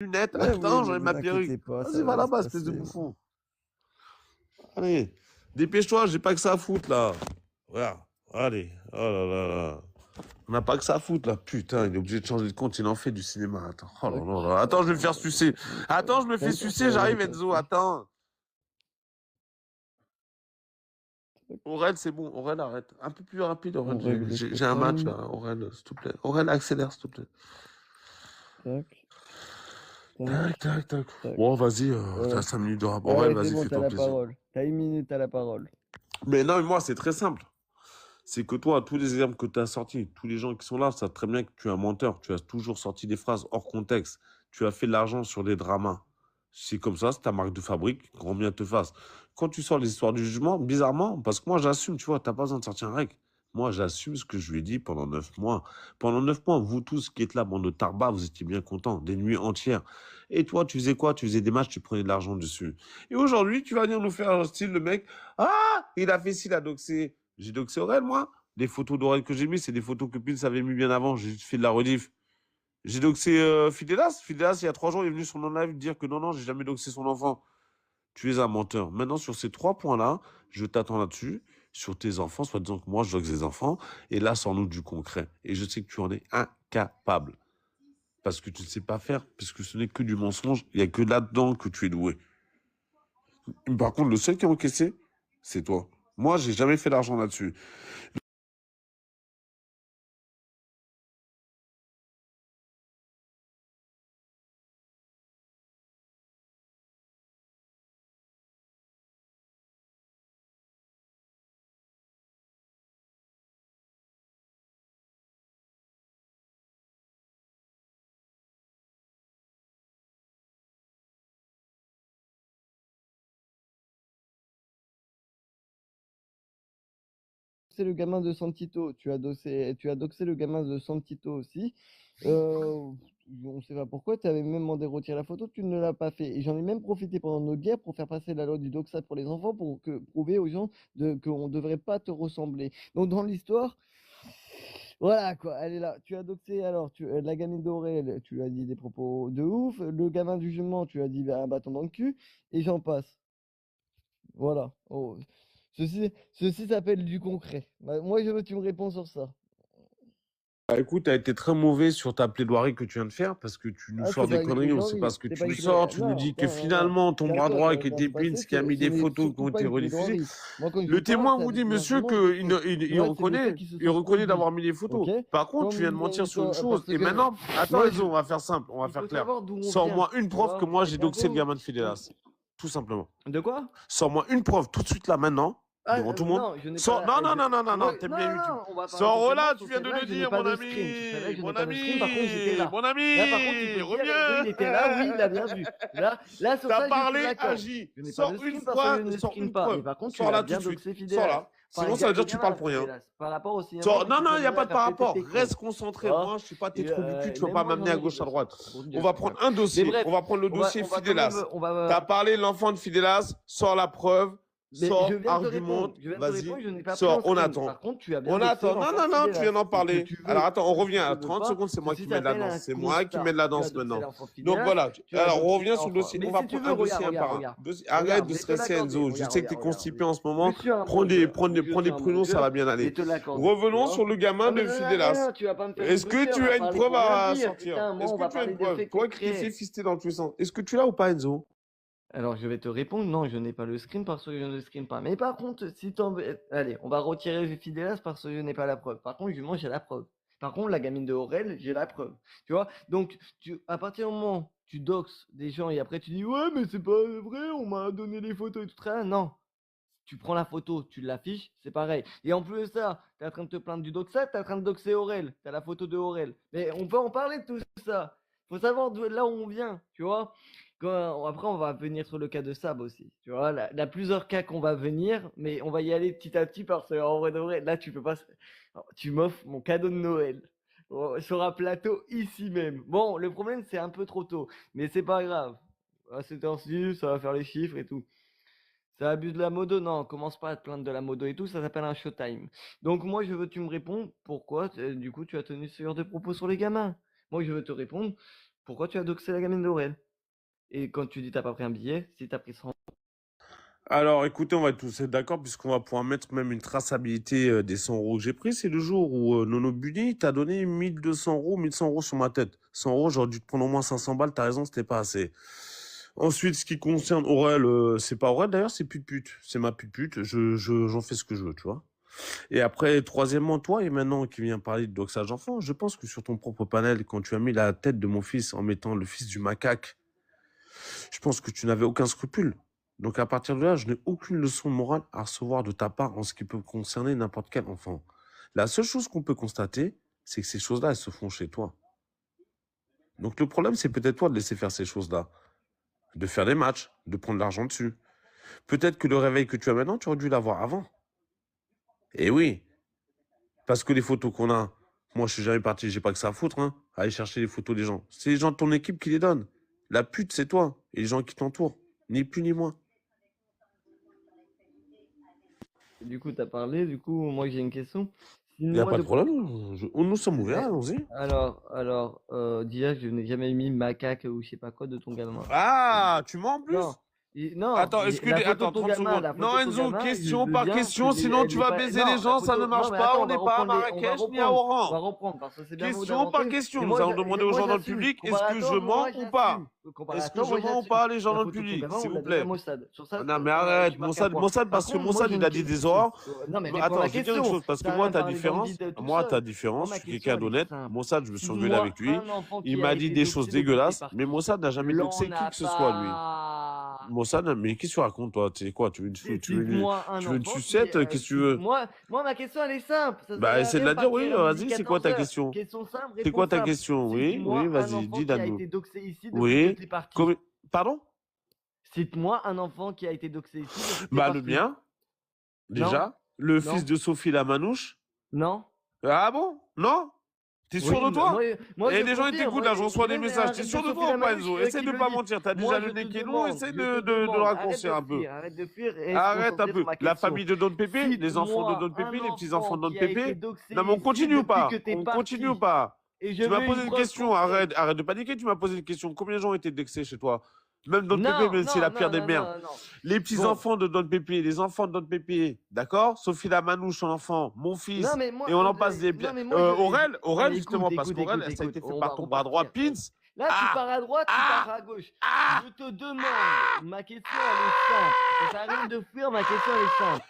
lunettes. Ouais, Attends, oui, j'enlève vous ma perruque. inquiétez pas, Vas-y, ça va va se là-bas, espèce de passer. bouffon. Allez, dépêche-toi, j'ai pas que ça à foutre, là. Regarde, allez, oh là là là. On n'a pas que ça à foutre, là. Putain, il est obligé de changer de compte, il en fait du cinéma. Attends, oh là là là. Attends, je vais me faire sucer. Attends, je me fais sucer, j'arrive, Enzo, attends. Aurel, c'est bon, Aurel, arrête. Un peu plus rapide, On Aurel. règle J'ai ce un match, time. là, Aurel, s'il te plaît. Aurel, accélère, s'il te plaît. Tac, Tac, tac, tac, tac. tac. Bon, vas-y, t'as Voilà. 5 minutes de rap. Aurel, Ouais, c'est vas-y, bon, t'as fais-toi la plaisir. parole. T'as 1 minute à la parole. Mais non, mais moi, c'est très simple. C'est que toi, tous les exemples que tu as sortis, tous les gens qui sont là, savent très bien que tu es un menteur. Tu as toujours sorti des phrases hors contexte. Tu as fait de l'argent sur des dramas. C'est comme ça, c'est ta marque de fabrique, grand bien te fasse. Quand tu sors les histoires du jugement, bizarrement, parce que moi j'assume, tu vois, t'as pas besoin de sortir un règle. Moi, j'assume ce que je lui ai dit pendant 9 mois. Pendant 9 mois, vous tous qui êtes là, bande de tarbas, vous étiez bien contents, des nuits entières. Et toi, tu faisais quoi? Tu faisais des matchs, tu prenais de l'argent dessus. Et aujourd'hui, tu vas venir nous faire un style, le mec, ah, il a fait ci, il a doxé. J'ai doxé Aurel, moi. Les photos d'Aurel que j'ai mis, c'est des photos que Pils avait mis bien avant. J'ai juste fait de la rediff. J'ai doxé Fidélas. Fidélas, il y a 3 jours, il est venu sur mon live dire que non, non, j'ai jamais doxé son enfant. Tu es un menteur. Maintenant, sur ces 3 points-là, je t'attends là-dessus, sur tes enfants, soit disant que moi, je doxe des enfants, et là, sors-nous du concret. Et je sais que tu en es incapable. Parce que tu ne sais pas faire, puisque ce n'est que du mensonge, il n'y a que là-dedans que tu es doué. Par contre, le seul qui a encaissé, c'est toi. Moi, j'ai jamais fait d'argent là-dessus. C'est le gamin de Santito. Tu as doxé le gamin de Santito aussi. On sait pas pourquoi. Tu avais même demandé de retirer la photo. Tu ne l'as pas fait. Et j'en ai même profité pendant notre guerre pour faire passer la loi du doxat pour les enfants pour prouver aux gens qu'on ne devrait pas te ressembler. Donc, dans l'histoire, voilà quoi. Elle est là. Tu as doxé alors. La gamine d'Aurel, tu lui as dit des propos de ouf. Le gamin du jument, tu lui as dit un bâton dans le cul. Et j'en passe. Voilà. Oh. Ceci s'appelle du concret. Bah, moi, je veux que tu me réponds sur ça. Bah, écoute, t'as été très mauvais sur ta plaidoirie que tu viens de faire parce que tu nous Ah, sors c'est des pas une conneries, on sait pas plaidoirie. ce que C'est tu pas nous une sors, plaidoirie. tu nous Non, dis que non, non, non. finalement ton bras Calme-toi, droit ça qui va bien était se Prince passer. qui a mis Ce des n'est photos qui surtout ont pas été une rediffusées. plaidoirie. Moi, quand je Le parle, témoin c'est vous avec dit, des monsieur, arguments et que des faits. il Le reste, c'est des faits reconnaît, qui se il sont reconnaît produits. d'avoir mis les photos. Ok? Par contre, tu Comme viens de mentir sur une chose. parce Et que maintenant, attends moi, Enzo, on va faire simple, on va il faire faut clair. savoir d'où on vient. Sors-moi une Tu preuve que vois? moi j'ai doxé le Bientôt. gamin de Fidélas. Tout simplement. De quoi? Sors-moi une preuve tout de suite là maintenant, Ah, devant tout le monde. non, je n'ai pas Sors, la. non, non, non, non, non, Moi, non, t'aimes non, bien non, YouTube. non, on va parler Sors concrètement. là, Sur tu viens de celle-là, le je n'ai dire, pas mon de screen. Sur celle-là, ami, je n'ai mon pas de screen. Par contre, j'étais ami, là. mon Là, par contre, tu ami, peux dire, Enzo, il était là. Oui, il a bien vu. reviens. Là, sur T'as ça, je te parlé, l'accorde. agis. Je n'ai pas de Sors une screen parce que je fois, ne sors screen une pas. Mais preuve. par contre, tu Sors l'as là tout bien de suite. doxé Sors Fidélas. là. Enfin, Sinon, ça veut dire le que tu gamin parles de pour rien. Fidélas. Par rapport au cinéma Sors, que non, tu non, il n'y a conduis pas à de faire par péter rapport. tes Reste crânes. concentré. Ah, Moi, je suis pas tes et, trous du cul. Tu vas même pas moi, m'amener j'en à ai des gauche, à dossiers. droite. Pour te On dire, va c'est pas prendre grave. un Mais dossier. On bref, va prendre le dossier on va quand même. Fidélas. On T'as va. parlé de l'enfant de Fidélas. Sors la preuve. Mais je Sors, viens de te répondre. argumente. Je viens de te Vas-y. répondre, je n'ai pas pris en Sors, on screen. attend. Par contre, tu as bien On doxé attend. Non, l'enfant de non, non, tu viens Fidélas. d'en Et que parler. tu Alors veux attends, on ou que revient tu à ne veux 30 pas, secondes, c'est moi ceci qui mets de la s'appelle danse. un C'est moi qui mets de constat. la Tu as danse doxé maintenant. l'enfant de Donc Fidélas, voilà. tu as Alors on doxé revient sur le l'enfant. dossier. Mais On va si tu prendre veux, un dossier regarde, un regarde, par un. regarde. Arrête Regarde, de je vais te stresser l'accorder. Enzo. Je Regarde, sais que t'es regarde, regarde. constipé en ce Je moment. suis un Prends des, boxeur. prends des, Oui, je prends suis des un pruneaux, ça boxeur. va bien Je vais aller. te l'accorder. Tu Revenons vois? sur le gamin Non, mais de non, non, non, Fidélas. tu vas pas me faire le Est-ce que boxeur. On tu va as une parler preuve pour rien à dire. sortir? Putain, moi, Est-ce on que va tu as parler une de preuve? faits Toi qui t'es fait concrets. fister dans tous les sens. Est-ce que tu l'as ou pas, Enzo? Alors, je vais te répondre, non, je n'ai pas le screen parce que je ne le screen pas. Mais par contre, si t'en veux... Allez, on va retirer Fidélas parce que je n'ai pas la preuve. Par contre, moi, j'ai la preuve. Par contre, la gamine de Aurel, j'ai la preuve. Tu vois? Donc, à partir du moment où tu doxes des gens et après tu dis, ouais, mais c'est pas vrai, on m'a donné les photos et tout ça. Non. Tu prends la photo, tu l'affiches, c'est pareil. Et en plus de ça, t'es en train de te plaindre du doxat, t'es en train de doxer Aurel. T'as la photo de Aurel. Mais on peut en parler de tout ça. Faut savoir d'où là où on vient, tu vois. Après, on va venir sur le cas de Sab aussi. Tu vois, là, il y a plusieurs cas qu'on va venir, mais on va y aller petit à petit parce qu'en vrai de vrai, là, tu peux pas. Tu m'offres mon cadeau de Noël. Sur un plateau ici même. Bon, le problème, c'est un peu trop tôt, mais c'est pas grave. À cette heure-ci, ça va faire les chiffres et tout. Ça abuse de la modo? Non, commence pas à te plaindre de la modo et tout, ça s'appelle un showtime. Donc moi, je veux que tu me réponds pourquoi, du coup, tu as tenu ce genre de propos sur les gamins. Moi, je veux te répondre Pourquoi tu as doxé la gamine d'Aurel? Et quand tu dis t'as pas pris un billet, si t'as pris 100. Alors, écoutez, on va être tous être d'accord, puisqu'on va pouvoir mettre même une traçabilité des 100 euros que j'ai pris. C'est le jour où Nono Bunny t'a donné 1200 euros, 1100 euros sur ma tête. 100 euros, j'aurais dû te prendre au moins 500 balles. T'as raison, c'était pas assez. Ensuite, ce qui concerne Aurel, c'est pas Aurel d'ailleurs, c'est pute-pute. C'est ma pute-pute. J'en fais ce que je veux, tu vois. Et après, troisièmement, toi, et maintenant qui vient parler de doxage enfant, je pense que sur ton propre panel, quand tu as mis la tête de mon fils en mettant le fils du macaque, je pense que tu n'avais aucun scrupule. Donc à partir de là, je n'ai aucune leçon de morale à recevoir de ta part en ce qui peut concerner n'importe quel enfant. La seule chose qu'on peut constater, c'est que ces choses-là, elles se font chez toi. Donc le problème, c'est peut-être toi de laisser faire ces choses-là, de faire des matchs, de prendre de l'argent dessus. Peut-être que le réveil que tu as maintenant, tu aurais dû l'avoir avant. Et oui, parce que les photos qu'on a, moi je suis jamais parti, j'ai pas que ça à foutre, hein, à aller chercher les photos des gens. C'est les gens de ton équipe qui les donnent. La pute, c'est toi et les gens qui t'entourent, ni plus ni moins. Du coup, t'as parlé, du coup, moi j'ai une question. Si Il n'y a moi pas de de... problème. Nous sommes ouverts, Eh, allons-y. alors, déjà, je n'ai jamais mis macaque ou je sais pas quoi de ton gamin. Ah, tu mens en plus? Non, non, Attends, est-ce que la photo attends, de ton 30 gamin, secondes. la photo Non, de ton Enzo, gamin, je question veux par bien question, sinon elle tu est vas pas... baiser les Non, la gens, ça photo... ne Non, marche mais pas, attends, on n'est pas à on va Marrakech ni à reprendre. On va Oran. reprendre, parce que c'est bien beau Question par d'inventer. question, Mais nous moi, allons demander aux moi gens dans le j'assume. public, est-ce que je Comparateur, mens moi ou j'assume. pas? Est-ce que Comparateur, je moi mens ou j'assume. pas, les gens La dans le photo de ton public, gamin, on s'il vous l'a donné à plaît? Mossad. Sur ça, Ah non, mais arrête, tu marques un point. Mossad, Par parce que contre, moi Mossad, j'ai il une a dit des question. horreurs. Non, mais réponds à Attends, la je vais dire une chose, question. parce que Ça a moi, rien ta parlé dans le différence, vide tout moi, ta seul. Moi, différence, je ma suis question, quelqu'un elle est d'honnête. simple. Mossad, je me suis engueulé Cite-moi avec lui. un enfant Il qui a m'a dit été des choses doxé depuis que t'es dégueulasses, mais parti. Mossad n'a jamais L'on doxé qui n'a que ce soit, lui. pas. Mossad, mais qu'est-ce que tu racontes, toi? Tu sais quoi? Cite-moi un Tu veux une enfant qui. sucette? Qu'est-ce que tu veux? Cite-moi. Moi, ma question, elle est simple. Ça sert Bah, à essaie de rien de la dire, partir oui, à midi vas-y, c'est quoi ta 14 heures. question? Question simple, C'est réponse quoi ta simple. question? Oui, oui, Cite-moi un vas-y, enfant dis qui la a nous. été doxé ici depuis que Oui. tu es parti. Pardon? Cite-moi un enfant qui a été doxé ici depuis que tu es Bah, le parti. mien, Non, déjà. Le fils non, de Sophie la manouche. non. Ah bon? Non? T'es sûr Oui, de moi, toi? moi Et je les gens, ils confirme. t'écoutent, Moi, là, je reçois des mais messages. T'es arrête de sûr de chauffer toi la ou pas, manouche Enzo? Essaie qui de le pas dit. mentir. T'as déjà Moi, le nez qui est long, essaie de arrête raccourcir un peu. de fuir et se Arrête un concentrer sur peu. ma La question. famille de Don Pépé, les enfants de Cite-moi Don Pépé, un les petits-enfants enfant de Don qui a été Pépé. doxé Non, mais on ici continue ou depuis que pas? t'es On continue ou parti. pas? Et je Tu m'as veux posé une une preuve question, concrète. arrête de paniquer, tu m'as posé une question. Combien de gens ont été indexés chez toi? Même Don Pépé, Non, même si c'est non, la pire non, des non, mères. non, non. Les Bon, petits-enfants de Don Pépé, les enfants de Don Pépé, d'accord? Sophie la manouche, son enfant, mon non, fils, mais moi, et on en passe des... non, mais moi, Aurel, non, mais justement, parce qu'Aurel, ça a écoute, été fait on par va ton bras droit, repartir. Pins. Là, tu Ah! pars à droite, tu Ah! pars à gauche. Ah! Je te demande, ma question, elle est simple. Ça sert à rien de fuir, ma question, elle est simple.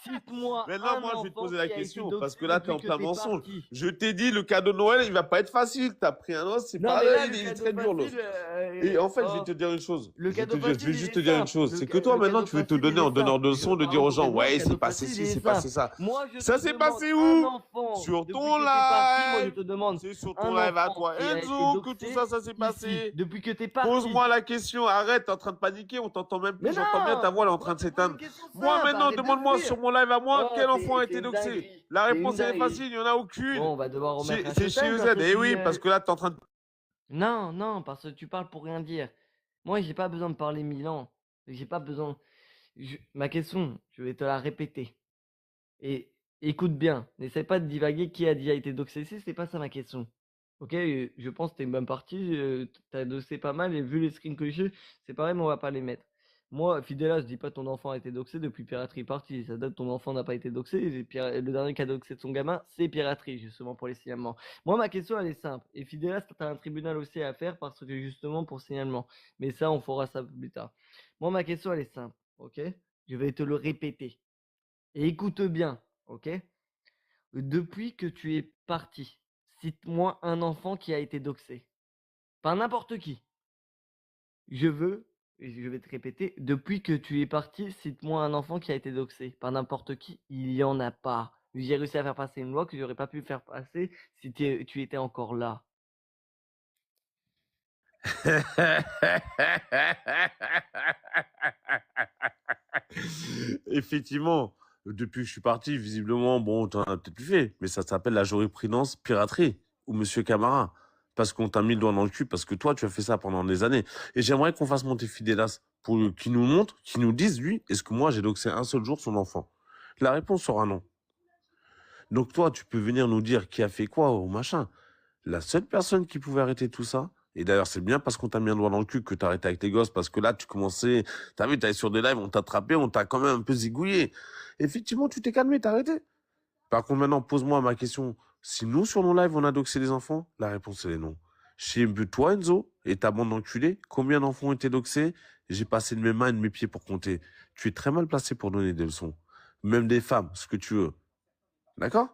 Cite-moi Maintenant, un moi, je vais te enfant poser la qui a été question, parce doxé que là, t'es depuis en que plein t'es mensonge. parti. Je t'ai dit, le cadeau de Noël, il va pas être facile. T'as pris un os, c'est Non, pas mais là, là, le il est cadeau très dur, l'os. facile, Et en fait, je vais te dire une chose. le cadeau Je facile, vais il juste est te dire une simple. chose. C'est que toi, maintenant, tu veux te donner en donneur de leçons, de dire aux gens, ouais, c'est passé ci, c'est passé ça. Moi, je Ça te s'est demande passé un où? enfant. Sur Depuis ton que t'es parti, moi, je live. te demande C'est sur ton un live à enfant toi, qui a été Enzo, que tout doxé ça s'est ici. passé. Depuis que t'es parti. Pose-moi la question. Arrête, t'es en train de paniquer, on t'entend même Mais plus. J'entends bien ta non! voix, elle est en Moi, train je de te pose s'éteindre. une question Moi, simple, maintenant, arrête de demande-moi sur fuir. mon live à moi, Oh, quel enfant a c'est été une doxé? dinguerie. La C'est réponse, une elle est dinguerie. facile, il n'y en a aucune. Bon, on va devoir remettre un C'est chez showtime EZ. parce que Eh oui, tu... parce que là, t'es en train de... Non, non, parce que tu parles pour rien dire. Moi, j'ai pas besoin de parler 1000 ans. J'ai pas besoin... Ma question, je vais te la répéter. Et écoute bien, n'essaie pas de divaguer qui a déjà été doxé ici, c'est pas ça ma question. Ok, je pense que t'es une bonne partie, t'as doxé pas mal et vu les screens que j'ai, c'est pareil, mais on va pas les mettre. Moi, Fidela, je dis pas ton enfant a été doxé depuis Piraterie partie. Ça date, ton enfant n'a pas été doxé. Le dernier qui a doxé de son gamin, c'est Piraterie, justement pour les signalements. Moi, ma question, elle est simple. Et Fidela, t'as un tribunal aussi à faire parce que justement pour signalement. Mais ça, on fera ça plus tard. Moi, ma question, elle est simple. Ok? Je vais te le répéter. Et écoute bien, ok? Depuis que tu es parti, cite-moi un enfant qui a été doxé. Pas n'importe qui. Je veux, et je vais te répéter, depuis que tu es parti, cite-moi un enfant qui a été doxé. Pas n'importe qui, il y en a pas. J'ai réussi à faire passer une loi que j'aurais pas pu faire passer si tu étais encore là. Effectivement, depuis que je suis parti, visiblement, bon, t'en as peut-être plus fait, mais ça s'appelle la jurisprudence piraterie, ou Monsieur Camara, parce qu'on t'a mis le doigt dans le cul, parce que toi, tu as fait ça pendant des années. Et j'aimerais qu'on fasse monter Fidélas pour qu'il nous montre, qu'il nous dise, lui, est-ce que moi, j'ai doxé un seul jour son enfant? La réponse sera non. Donc toi, tu peux venir nous dire qui a fait quoi ou machin. La seule personne qui pouvait arrêter tout ça, Et d'ailleurs, c'est bien parce qu'on t'a mis un doigt dans le cul que t'as arrêté avec tes gosses, parce que là, tu commençais, t'as vu, t'allais sur des lives, on t'a attrapé, on t'a quand même un peu zigouillé. Effectivement, tu t'es calmé, t'as arrêté. Par contre, maintenant, pose-moi ma question. Si nous, sur nos lives, on a doxé des enfants, la réponse, elle est non. Chez toi, Enzo, et ta bande d'enculés, combien d'enfants ont été doxés? J'ai passé de mes mains et de mes pieds pour compter. Tu es très mal placé pour donner des leçons. Même des femmes, ce que tu veux. D'accord?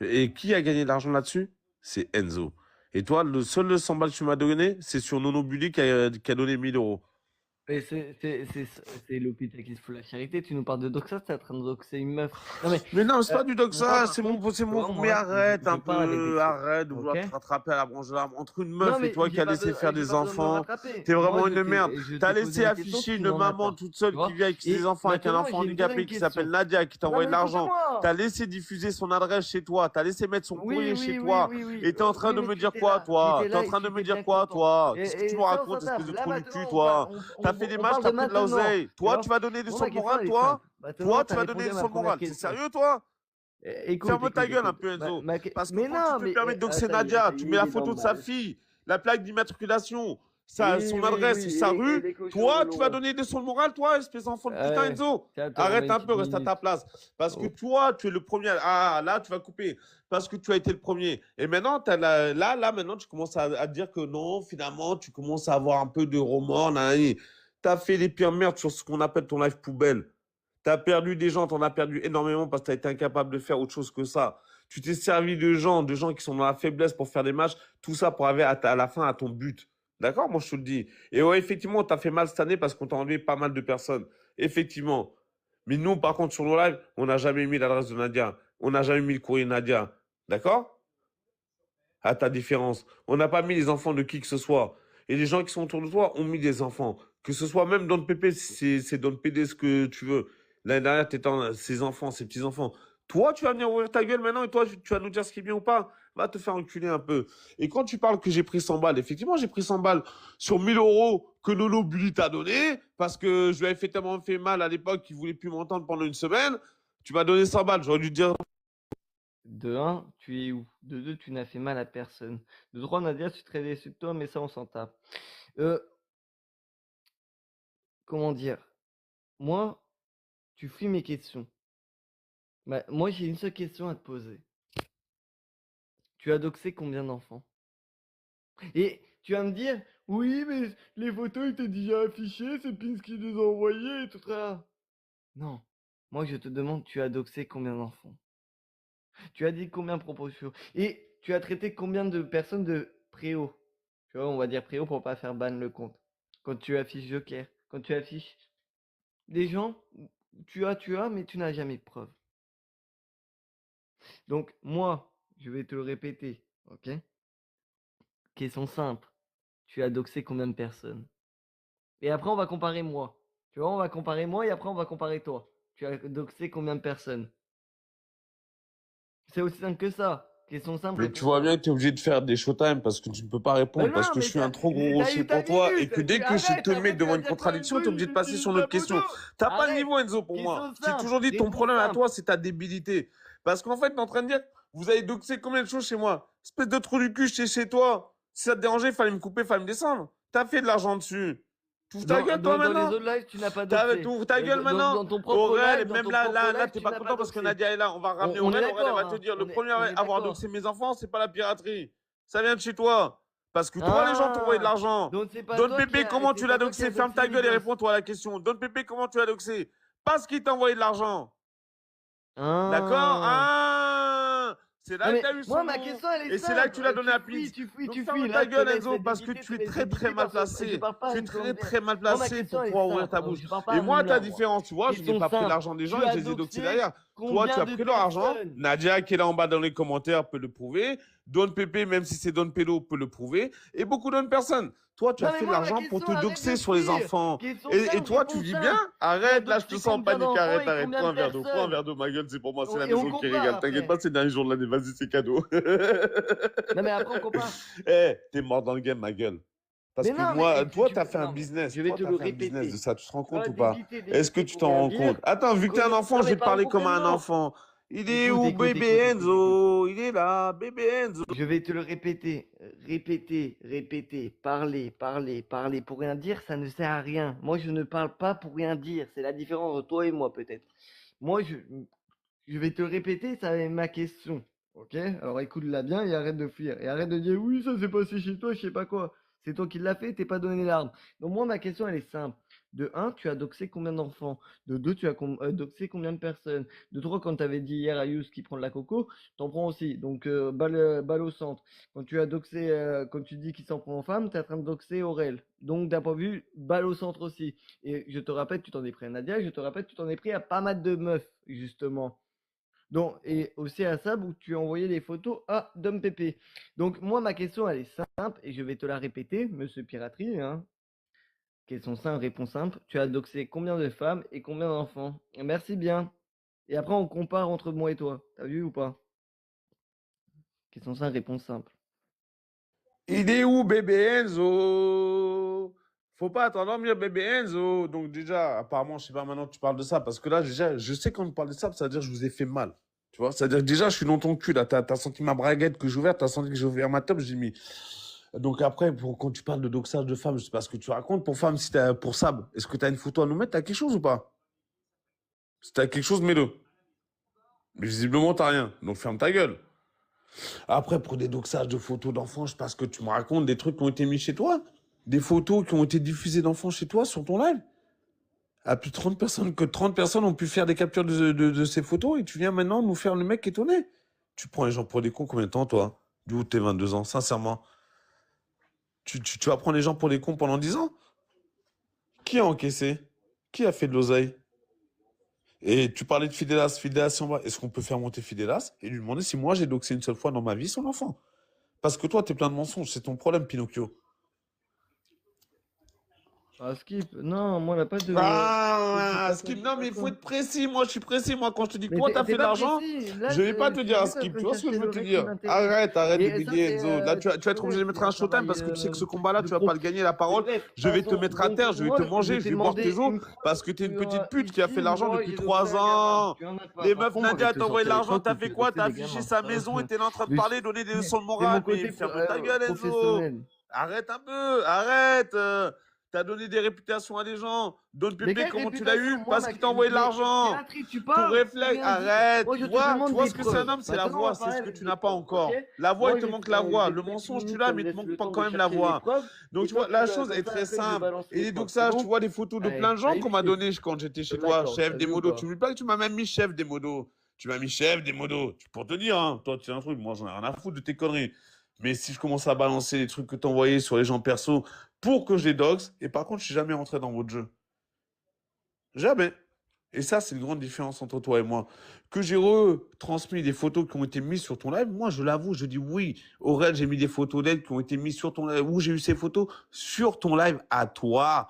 Et qui a gagné de l'argent là-dessus? C'est Enzo. Et toi, le seul 100 balles que tu m'as donné, c'est sur Nono Bully qui a donné 1000 euros. Mais c'est l'hôpital qui se fout la charité. Tu nous parles de doxa, t'es en train de doxer une meuf. Non mais, Mais non, c'est pas du moi doxa, par c'est contre, tu vois, mais moi, arrête je un parle avec des peu, faits, arrête de ok? vouloir te rattraper à la branche de l'arme. Entre une Non meuf et mais toi qui a laissé faire j'ai des pas besoin de me enfants, rattraper. t'es Moi, vraiment une merde. je T'as t'ai posé laissé une question, afficher tu une n'en as maman pas. toute Tu seule vois? qui vit avec ses Et enfants, avec un maintenant, enfant j'ai une deuxième handicapé qui s'appelle question. Nadia, qui t'a Non envoyé mais de l'argent. écoutez-moi. T'as laissé diffuser son adresse chez toi, t'as laissé mettre son courrier chez toi. Et t'es en train Oui, de mais me tu dire étais quoi, là. Tu toi? étais T'es en là et train tu de me étais dire bien quoi, content. toi? Qu'est-ce que tu me Et ça, on s'en racontes, espèce tape. de Là trou du maintenant, cul, toi? T'as fait des on matchs, parle de t'as pris de la maintenant. oseille. Tu Toi, vois? tu vas donner des Moi, leçons ma de question, morale, elle est toi? simple. Maintenant, Toi, tu tu as vas donner répondu des à ma leçons de première morale. T'es question. sérieux, toi? Écoute, Ferme ta écoute, gueule un écoute. peu, Enzo. Parce que Mais quand tu non, te permets de doxer Nadia, ça tu y mets est, la il est photo dans de sa mal. fille, la plaque d'immatriculation, Oui, son oui, adresse oui. et sa Et rue. les cochons Toi, tu vas relous. donner des leçons de morale, toi, espèce d'enfant de putain, Ouais, Enzo. tiens, t'auras Arrête même une un peu, petite reste à ta minute. place. Parce que Oh. toi, tu es le premier. Ah, là, tu vas couper. Parce que tu as été le premier. Et maintenant, là, maintenant, tu commences à dire que non, finalement, tu commences à avoir un peu de remords. Tu as fait les pires merdes sur ce qu'on appelle ton life poubelle. T'as perdu des gens, t'en as perdu énormément parce que t'as été incapable de faire autre chose que ça. Tu t'es servi de gens qui sont dans la faiblesse pour faire des matchs, tout ça pour arriver à la fin à ton but. D'accord? Moi, je te le dis. Et ouais, effectivement, t'as fait mal cette année parce qu'on t'a enlevé pas mal de personnes. Effectivement. Mais nous, par contre, sur nos lives, on n'a jamais mis l'adresse de Nadia. On n'a jamais mis le courrier de Nadia. D'accord? À ta différence. On n'a pas mis les enfants de qui que ce soit. Et les gens qui sont autour de toi ont mis des enfants. Que ce soit même Don Pépé, c'est Don PD ce que tu veux. L'année dernière, t'étais ses enfants, ses petits-enfants. Toi, tu vas venir ouvrir ta gueule maintenant et toi, tu vas nous dire ce qui est bien ou pas. Va te faire enculer un peu. Et quand tu parles que j'ai pris 100 balles, effectivement, j'ai pris 100 balles sur 1000 euros que Lolo Bully t'a donné parce que je lui avais fait tellement fait mal à l'époque qu'il voulait plus m'entendre pendant une semaine. Tu m'as donné 100 balles. J'aurais dû te dire. De un, tu es où? De deux, tu n'as fait mal à personne. De trois, Nadia, je suis très déçu de toi, mais ça, on s'en tape. Comment dire? Moi, tu fuis mes questions. Bah, moi, j'ai une seule question à te poser. Tu as doxé combien d'enfants? Et tu vas me dire, oui, mais les photos étaient déjà affichées, c'est Pins qui les a envoyées et tout ça. Non. Moi, je te demande, tu as doxé combien d'enfants? Tu as dit combien de propositions? Et tu as traité combien de personnes de préau? Tu vois, on va dire préau pour pas faire ban le compte. Quand tu affiches Joker, quand tu affiches des gens, tu as, mais tu n'as jamais de preuves. Donc, moi, je vais te le répéter, ok? Question simple. Tu as doxé combien de personnes? Et après, on va comparer moi. Tu vois, on va comparer moi et après, on va comparer toi. Tu as doxé combien de personnes? C'est aussi simple que ça. Question simple, Mais tu réponse vois bien simple. que tu es obligé de faire des showtime parce que tu ne peux pas Mais répondre, parce non, que je mais suis un trop gros rocher t'as eu ta pour toi et minute. que dès que je Arrête, te mets après tu devant vas une dire quoi, contradiction, tu es Enzo, obligé il de passer utilise sur la notre question. photo. T'as pas le Arrête. niveau, Enzo, pour moi. Question J'ai simple, toujours dit ton réponse problème à simple. toi, c'est ta débilité. Parce qu'en fait, t'es en train de dire, vous avez doxé combien de choses chez moi? Espèce de trou du cul, j'étais chez toi. Si ça te dérangeait, il fallait me couper, il fallait me descendre. T'as fait de l'argent dessus. Tu ouvres ta gueule, toi, Dans les maintenant? autres lives, tu n'as pas Tu doxé. ouvres ta gueule maintenant? Dans ton propre Aurel, et live, même là, t'es tu pas n'as pas content parce que doxé. Nadia est là. On va ramener On est Aurel. Aurel, elle d'accord, va te hein. dire, le premier à On est avoir d'accord. doxé mes enfants, c'est pas la piraterie. Ça vient de chez toi. Parce que toi, les gens t'envoient de Ah, l'argent. donc c'est pas Don toi qui Pépé, a, comment c'est tu l'as pas toi qui a doxé? Ferme doxé ta mes gueule et gosses. réponds-toi à la question. Don Pépé, comment tu l'as doxé? Parce qu'il t'a envoyé de l'argent. D'accord? Ah. Ah! C'est Non là que mais tu as eu moi son ma nom. question elle est Et c'est là que simple. tu l'as donné à Pins. Donc Tu ferme fuis. ta Là je te gueule, laisse Enzo, parce que te tu es laisse très très débiter mal parce que je placé. parle pas Tu à es une très colombienne. très mal Moi ma placé question pour elle est pouvoir ouvrir ta simple. bouche. Je parle pas à Et un moi, ta moulin. différence, tu vois, je n'ai Question pas pris simple. l'argent des gens Tu et je as les ai doxés doxé derrière. Toi, tu combien as de pris leur argent. personnes? Nadia, qui est là en bas dans les commentaires, peut le prouver. Don Pépé, même si c'est Don Pélo, peut le prouver. Et beaucoup d'autres personnes. Toi, tu Non as mais fait de moi ma l'argent pour question te arrête de doxer sur les fuir. enfants. Question Et simple, toi, tu réponse vis bien? simple. Tu as Arrête, là, je te doxé sens en combien panique. d'enfants Arrête, et arrête. combien Prends de un verre d'eau. Prends un personnes? verre d'eau, ma gueule, c'est pour moi. C'est la Et on maison qui compare régale. T'inquiète après. pas, c'est le dernier jour de l'année. Vas-y, c'est cadeau. Non mais après on compare. Eh, t'es mort dans le game, ma gueule. Parce Mais que non moi, mais toi, t'as fait un non mais business. je vais Toi, te t'as le fait un business de répéter. ça. Tu te rends Tu as compte ou pas? Est-ce que débité tu pour t'en rien rends dire. compte? Attends, vu que t'es un enfant, Non je mais vais te parle parler comme à un concrètement. enfant. Il est Écoute, où, écoute, bébé écoute, écoute, écoute. Enzo? Il est là, bébé Enzo. Je vais te le répéter, répéter, répéter, parler, parler, parler pour rien dire, ça ne sert à rien. Moi, je ne parle pas pour rien dire. C'est la différence entre toi et moi, peut-être. Moi, je vais te répéter, ça va être ma question. Ok? Alors écoute-la bien et arrête de fuir. Et arrête de dire oui, ça s'est passé chez toi, je sais pas quoi. C'est toi qui l'as fait, t'es pas donné l'arme. Donc moi, ma question, elle est simple. De un, tu as doxé combien d'enfants? De deux, tu as doxé combien de personnes? De trois, quand tu avais dit hier à Yous qui prend de la coco, t'en prends aussi. Donc balle au centre. Quand tu as doxé, quand tu dis qu'il s'en prend en femme, t'es en train de doxer Aurel. Donc d'un point de vue, balle au centre aussi. Et je te rappelle, tu t'en es pris à Nadia, je te rappelle, tu t'en es pris à pas mal de meufs, justement. Donc, et aussi à Sab où tu as envoyé des photos à Dom Pépé. Donc, moi, ma question, elle est simple et je vais te la répéter, monsieur Piraterie. Hein. Question simple, réponse simple. Tu as doxé combien de femmes et combien d'enfants? Merci bien. Et après, on compare entre moi et toi. T'as vu ou pas? Question simple, réponse simple. Il est où, bébé Enzo? Faut pas t'endormir, bébé Enzo. Donc déjà, apparemment, je sais pas maintenant que tu parles de ça, parce que là, déjà, je sais quand on parle de ça, ça veut dire que je vous ai fait mal. Tu vois, c'est-à-dire que déjà, je suis dans ton cul, là. T'as senti ma braguette que j'ai ouverte, t'as senti que j'ai ouvert ma top, j'ai mis. Donc après, quand tu parles de doxage de femmes, je sais pas ce que tu racontes. Pour femmes, si t'as, pour Sab, est-ce que t'as une photo à nous mettre? T'as quelque chose ou pas? Si t'as quelque chose, mets-le. Mais visiblement, t'as rien. Donc ferme ta gueule. Après, pour des doxages de photos d'enfants, je sais pas ce que tu me racontes, des trucs qui ont été mis chez toi. Des photos qui ont été diffusées d'enfants chez toi sur ton live. À plus de 30 personnes, que 30 personnes ont pu faire des captures de ces photos et tu viens maintenant nous faire le mec étonné. Tu prends les gens pour des cons combien de temps, toi? D'où tes 22 ans, sincèrement? Tu vas prendre les gens pour des cons pendant 10 ans? Qui a encaissé? Qui a fait de l'oseille? Et tu parlais de Fidélas, Fidélas en bas. Est-ce qu'on peut faire monter Fidélas et lui demander si moi j'ai doxé une seule fois dans ma vie son enfant? Parce que toi, t'es plein de mensonges, c'est ton problème, Pinocchio. Ah, skip. Non, moi, on n'a pas de. J'ai Ah, pas fait Skip, de non, mais il faut façon. être précis. Moi, je suis précis. Moi, quand je te dis que Mais toi, t'as t'es fait de pas l'argent, précis. Là, je vais pas te tu es dire à juste en Skip. train Tu de vois ce que je chercher veux le te rec qui dire? m'intéresse. Arrête de Et ça, bêtiser, Enzo. Là, tu vas être obligé de bref, mettre c'est un un showtime travail parce que tu sais que ce combat-là, de tu vas pas groupe. le gagner la parole. Bref, Je vais te passons. mettre à Donc, terre, je vais te moi, je manger, je t'ai vais boire demandé tes os une fois parce que t'es une petite pute qui a fait ici, de l'argent moi, depuis j'ai doxé 3 un gamin. ans. Tu en as pas. Les Par meufs, contre, moi, je Nadia, vais elle te t'a envoyé de sortir les l'argent, preuves que t'as tu fait as quoi? doxé T'as des affiché gamins. sa maison et t'es là en train de Mais parler, donner des leçons de c'est mon morale. Mais côté ferme ta gueule, Enzo. professionnel. Arrête un peu, arrête. T'as donné des réputations à des gens. Don Mais Pépé, quelle comment tu l'as réputation? eu? Parce qu'il t'a envoyé de Mais l'argent. piraterie, tu Ton parles pour réflexe, rien dire. arrête. Moi, Tu je te vois, tu demande vois des ce que c'est un preuves. homme, c'est la Maintenant, on va voix. C'est parler ce que avec tu des n'as pas preuves, ok? encore. La voix, il Moi, te manque la voix. Le j'ai 10 mensonge, tu minutes, l'as, ça me mais il te laisse manque le pas temps quand de même la chercher les voix. preuves. Donc, Et tu toi, vois, la chose comme est ça, très après, je simple. balance Et les les preuves. C'est doxages, tu bon? vois des photos de plein Allez, de gens qu'on m'a skip. donné quand j'étais Je chez te toi. l'accorde. Chef T'as des vu ou modos. pas? Tu n'oublies pas que tu m'as même mis chef des modos. Tu m'as mis chef des modos. Pour te dire, hein, toi, tu sais un truc, moi, j'en ai rien à foutre de tes conneries. Mais si je commence à balancer les trucs que t'envoyais sur les gens perso pour que je les doxe, et par contre, je suis jamais rentré dans votre jeu. Jamais. Et ça, c'est une grande différence entre toi et moi. Que j'ai retransmis des photos qui ont été mises sur ton live, moi, je l'avoue, je dis oui. Aurel, j'ai mis des photos d'elle qui ont été mises sur ton live. Où j'ai eu ces photos sur ton live à toi.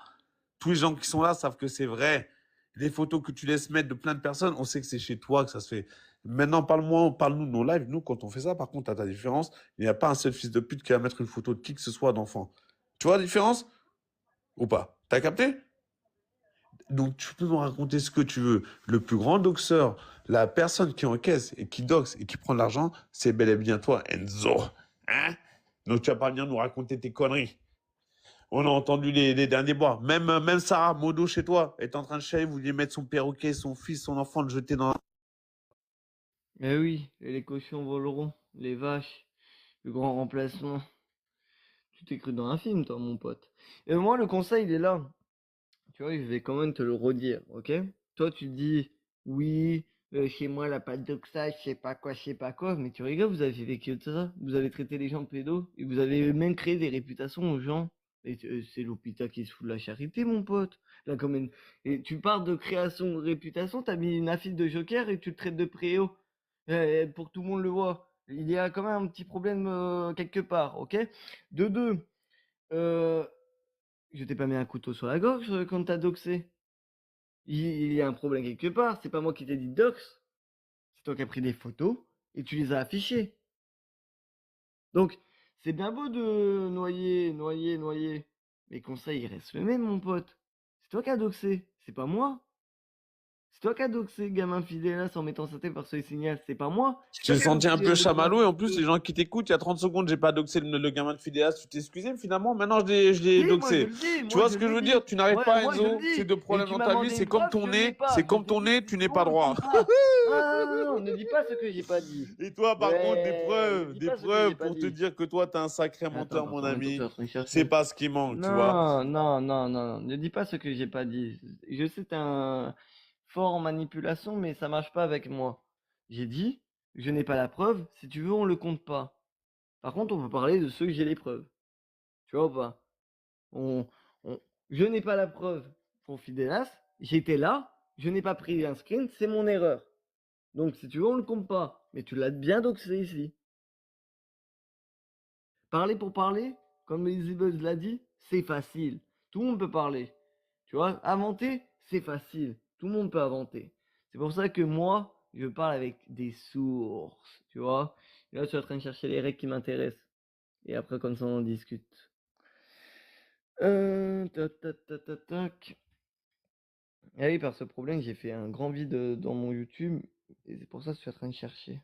Tous les gens qui sont là savent que c'est vrai. Les photos que tu laisses mettre de plein de personnes, on sait que c'est chez toi que ça se fait. Maintenant, parle-moi, parle-nous de nos lives. Nous, quand on fait ça, par contre, t'as ta différence. Il n'y a pas un seul fils de pute qui va mettre une photo de qui que ce soit d'enfant. Tu vois la différence? Ou pas? T'as capté? Donc, tu peux me raconter ce que tu veux. Le plus grand doxeur, la personne qui encaisse et qui doxe et qui prend de l'argent, c'est bel et bien toi, Enzo. Hein? Donc, tu vas pas venir nous raconter tes conneries. On a entendu les derniers bois. Même Sarah Modo chez toi est en train de chialer, vous vouliez mettre son perroquet, son fils, son enfant, le jeter dans. Eh oui, et les cochons voleront, les vaches, le grand remplacement. Tu t'es cru dans un film, toi, mon pote. Et moi, le conseil, il est là. Tu vois, je vais quand même te le redire, ok? Toi, tu dis, oui, chez moi, la pâte d'oxage, je sais pas quoi, mais tu rigoles, vous avez vécu de ça. Vous avez traité les gens de pédos, et vous avez même créé des réputations aux gens. Et c'est l'hôpital qui se fout de la charité, mon pote. Là, comme une... Et tu parles de création de réputation, t'as mis une affiche de Joker et tu te traites de préau. Pour que tout le monde le voit. Il y a quand même un petit problème quelque part, ok? De deux, euh, je t'ai pas mis un couteau sur la gorge quand t'as doxé. Il y a un problème quelque part. C'est pas moi qui t'ai dit dox. C'est toi qui as pris des photos et tu les as affichées. Donc, c'est bien beau de noyer, noyer, noyer. Mais conseil, il reste le même, mon pote. C'est toi qui as doxé. C'est pas moi. C'est toi qui as doxé gamin Fidélas en mettant sa tête par ce signal, c'est pas moi. C'est Je toi t'ai qui as senti un doxé peu le bras. chamallow et en plus, les gens qui t'écoutent, il y a 30 secondes, j'ai pas doxé le gamin de Fidéas. Tu t'es excusé, mais finalement, maintenant, je l'ai Si, moi je doxé. le dis, Tu moi vois je ce que je le veux dire? dis. Tu n'arrives pas, Moi je le Enzo. C'est dis. deux Et problèmes tu dans m'as ta vie. demandé C'est une comme preuve, ton je l'ai nez. pas. C'est Je comme t'ai ton dit, nez, tu n'es on pas le droit. compte pas. Non, ne dis pas ce que j'ai pas dit. Et toi, par contre, Ouais, ne dis des pas ce que j'ai preuves pas pour te dit. dire que toi, t'es un sacré Attends, menteur, parce mon qu'en même temps, tu es ami. en train de C'est chercher. pas ce qui manque, tu vois. Non, non, non, non, ne dis pas ce que j'ai pas dit. Je sais que t'es un fort en manipulation, mais ça marche pas avec moi. J'ai dit, je n'ai pas la preuve, si tu veux, on le compte pas. Par contre, on peut parler de ceux que j'ai les preuves. Tu vois ou pas? On, on- je n'ai pas la preuve pour Fidélas, j'étais là, je n'ai pas pris un screen, c'est mon erreur. Donc, si tu veux, on le compte pas. Mais tu l'as bien doxé ici. Parler pour parler, comme EasyBuzz l'a dit, c'est facile. Tout le monde peut parler. Tu vois, inventer, c'est facile. Tout le monde peut inventer. C'est pour ça que moi, je parle avec des sources. Tu vois, et là, je suis en train de chercher les règles qui m'intéressent. Et après, comme ça, on en discute. Tac, tac, tac, tac, tac. Ah oui, par ce problème, j'ai fait un grand vide dans mon YouTube. Et c'est pour ça que je suis en train de chercher.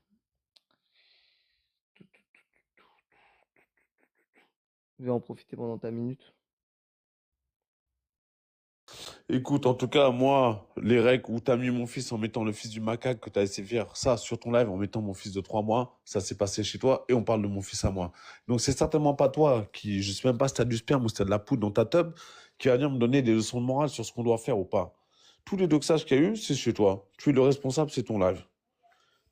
Je vais en profiter pendant ta minute. Écoute, en tout cas, moi, les règles où t'as mis mon fils en mettant le fils du macaque que t'as laissé faire, ça, sur ton live, en mettant mon fils de 3 mois, ça s'est passé chez toi et on parle de mon fils à moi. Donc, c'est certainement pas toi qui, je sais même pas si t'as du sperme ou si t'as de la poudre dans ta tub, qui va venir me donner des leçons de morale sur ce qu'on doit faire ou pas. Tous les doxages qu'il y a eu, c'est chez toi. Tu es le responsable, c'est ton live.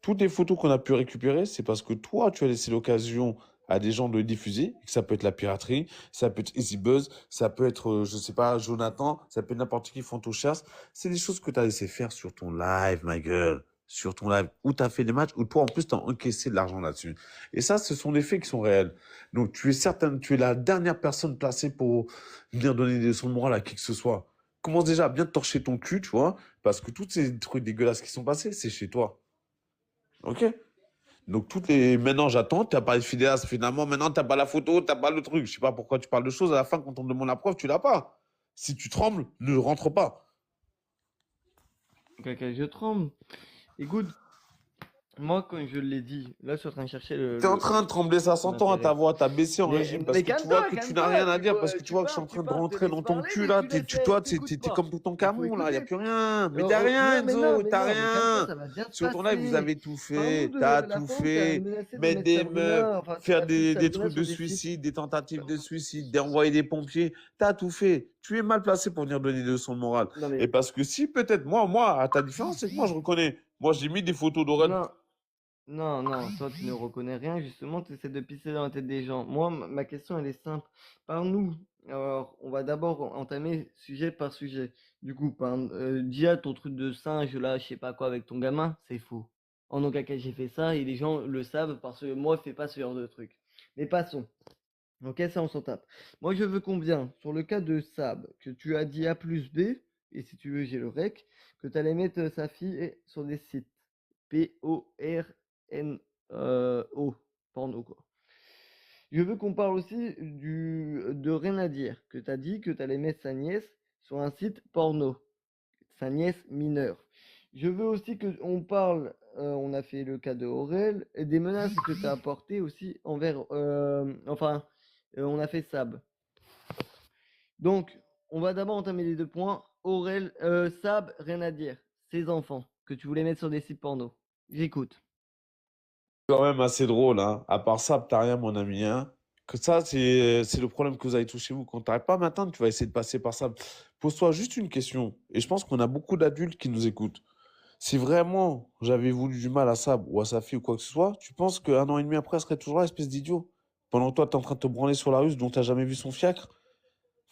Toutes les photos qu'on a pu récupérer, c'est parce que toi, tu as laissé l'occasion à des gens de les diffuser. Ça peut être la piraterie, ça peut être EasyBuzz, ça peut être, je sais pas, Jonathan, ça peut être n'importe qui, Fantochas. C'est des choses que tu as laissé faire sur ton live, ma gueule. Sur ton live, où tu as fait des matchs, où toi, en plus, tu as encaissé de l'argent là-dessus. Et ça, ce sont des faits qui sont réels. Donc, tu es certaine, tu es la dernière personne placée pour venir donner des leçons de morale à qui que ce soit. Commence déjà à bien te torcher ton cul, tu vois, parce que tous ces trucs dégueulasses qui sont passés, c'est chez toi. Ok? Donc, maintenant, j'attends. Tu n'as pas de fidéas, finalement. Maintenant, tu n'as pas la photo, tu n'as pas le truc. Je sais pas pourquoi tu parles de choses. À la fin, quand on te demande la preuve, tu l'as pas. Si tu trembles, ne rentre pas. Caca, je tremble. Écoute, moi, comme je l'ai dit, là, je suis en train de chercher Tu es en train de le trembler, ça qui s'entend à ta m'intéresse. voix. Tu as baissé en régime parce Mais que tu vois calme-toi, que tu n'as rien calme-toi. à dire, parce que tu vois que je suis en Tu train de parles, je te rentrer laisse dans ton parler, cul, mais là. tu Toi, t'écoutes t'es pas. comme tout ton Il faut camon, là. Il n'y a écouter. plus rien. Mais Oh, t'as oh, rien, Enzo. T'as mais calme-toi, rien. ça va bien se Sur ton live, vous avez passer. tout Parle-nous fait. de T'as la tout fois où tu as fait. menacé de Mettre mettre des meufs, Sabrina, enfin, faire la petite des Sabrina trucs sur de des sites. suicide, des tentatives de suicide, d'envoyer des pompiers. T'as tout fait. Tu es mal placé pour venir donner des leçons de morale. Non, Et mais parce que si, peut-être, moi, à ta différence, c'est que moi, je reconnais. Moi, j'ai mis des photos d'Aurel. non, non, toi tu ne reconnais rien, justement, tu essaies de pisser dans la tête des gens. Moi, ma question, elle est simple. Par-nous. Alors, on va d'abord entamer sujet par sujet. Du coup, déjà, ton truc de singe, là, je sais pas quoi, avec ton gamin, c'est faux. En aucun cas, j'ai fait ça, et les gens le savent, parce que moi, je fais pas ce genre de truc. Mais passons. Ok, ça, on s'en tape. Moi, je veux combien? Sur le cas de Sab, que tu as dit A plus B, et si tu veux, j'ai le rec, que tu allais mettre sa fille sur des sites. Porno, porno quoi. Je veux qu'on parle aussi de rien à dire, que tu as dit que tu allais mettre sa nièce sur un site porno, sa nièce mineure. Je veux aussi qu'on parle, on a fait le cas de Aurel, et des menaces que tu as apportées aussi envers, on a fait Sab. Donc, on va d'abord entamer les deux points. Aurel, Sab, rien à dire. Ses enfants, que tu voulais mettre sur des sites porno. J'écoute. Quand même assez drôle, hein. À part ça, t'as rien, mon ami, hein. Que ça, c'est le problème que vous avez tous chez vous. Quand t'arrives pas à m'atteindre, tu vas essayer de passer par ça. Pose-toi juste une question. Et je pense qu'on a beaucoup d'adultes qui nous écoutent. Si vraiment j'avais voulu du mal à Sab ou à sa fille ou quoi que ce soit, tu penses qu'un an et demi après, elle serait toujours là, espèce d'idiot? Pendant que toi, t'es en train de te branler sur la rue dont t'as jamais vu son fiacre?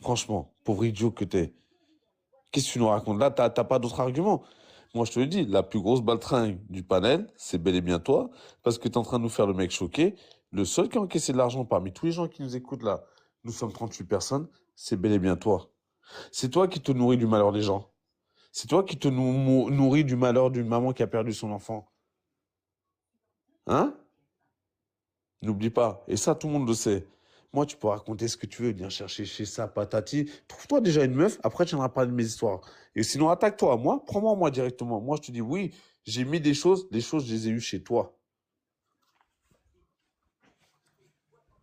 Franchement, pauvre idiot que t'es. Qu'est-ce que tu nous racontes? Là, t'as pas d'autres arguments. Moi, je te le dis, la plus grosse baltringue du panel, c'est bel et bien toi, parce que t'es en train de nous faire le mec choqué. Le seul qui a encaissé de l'argent parmi tous les gens qui nous écoutent là, nous sommes 38 personnes, c'est bel et bien toi. C'est toi qui te nourris du malheur des gens. C'est toi qui te nourris du malheur d'une maman qui a perdu son enfant. Hein? N'oublie pas. Et ça, tout le monde le sait. Moi, tu peux raconter ce que tu veux, venir chercher chez ça, patati. Trouve-toi déjà une meuf, après tu viendras parler de mes histoires. Et sinon, attaque-toi à moi, prends-moi moi directement. Moi, je te dis oui, j'ai mis des choses, je les ai eues chez toi.